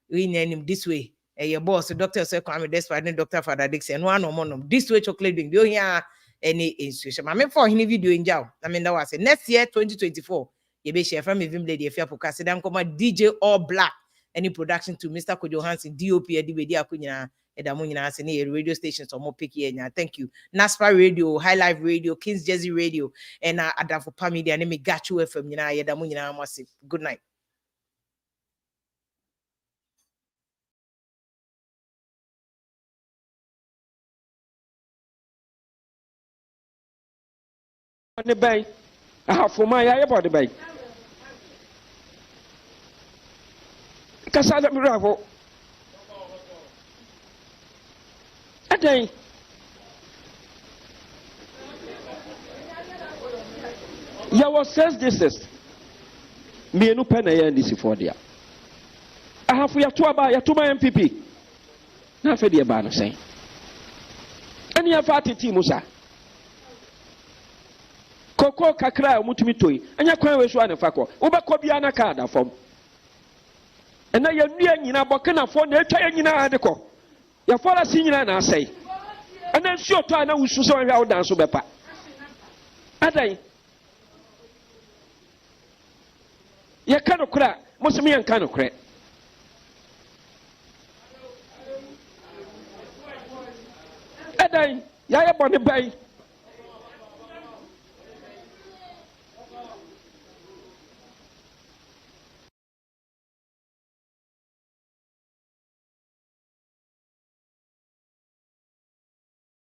we name him this way your boss Dr. Kwame Despard Dr. Father Dixon one or one this way chocolate drink do here any institution. I mean for any video in jail. I mean that was next year 2024 you be share from him lady if you have them come DJ All Black any production to Mr. Kojo Hansen DOP Edibedi Akunya radio stations or more picky. Thank you. NASPA Radio, High Life Radio, Kings Jersey Radio, and Adafo Pamidi and me got you FM. Good night. On the bay, I have for my eye about the bay. Casada Bravo. Day. Ya was says this is me no pen and this for there. I have for your two about your 2 MPP. Na fe de ba no say. Any of our team musa. Koko kakra mutumi toyi. Anya kwan we so anefako. Wo be ko bia na card afom. Ena ya nua nyina bokena fo na etwa ya nyina ade ko. Ya fora sinyina na asai. And then sure to na wusu so hwa wodan so bepa. Adai. Ya kanu kra, mosimi yan kanu kra. Adai, ya bone bai.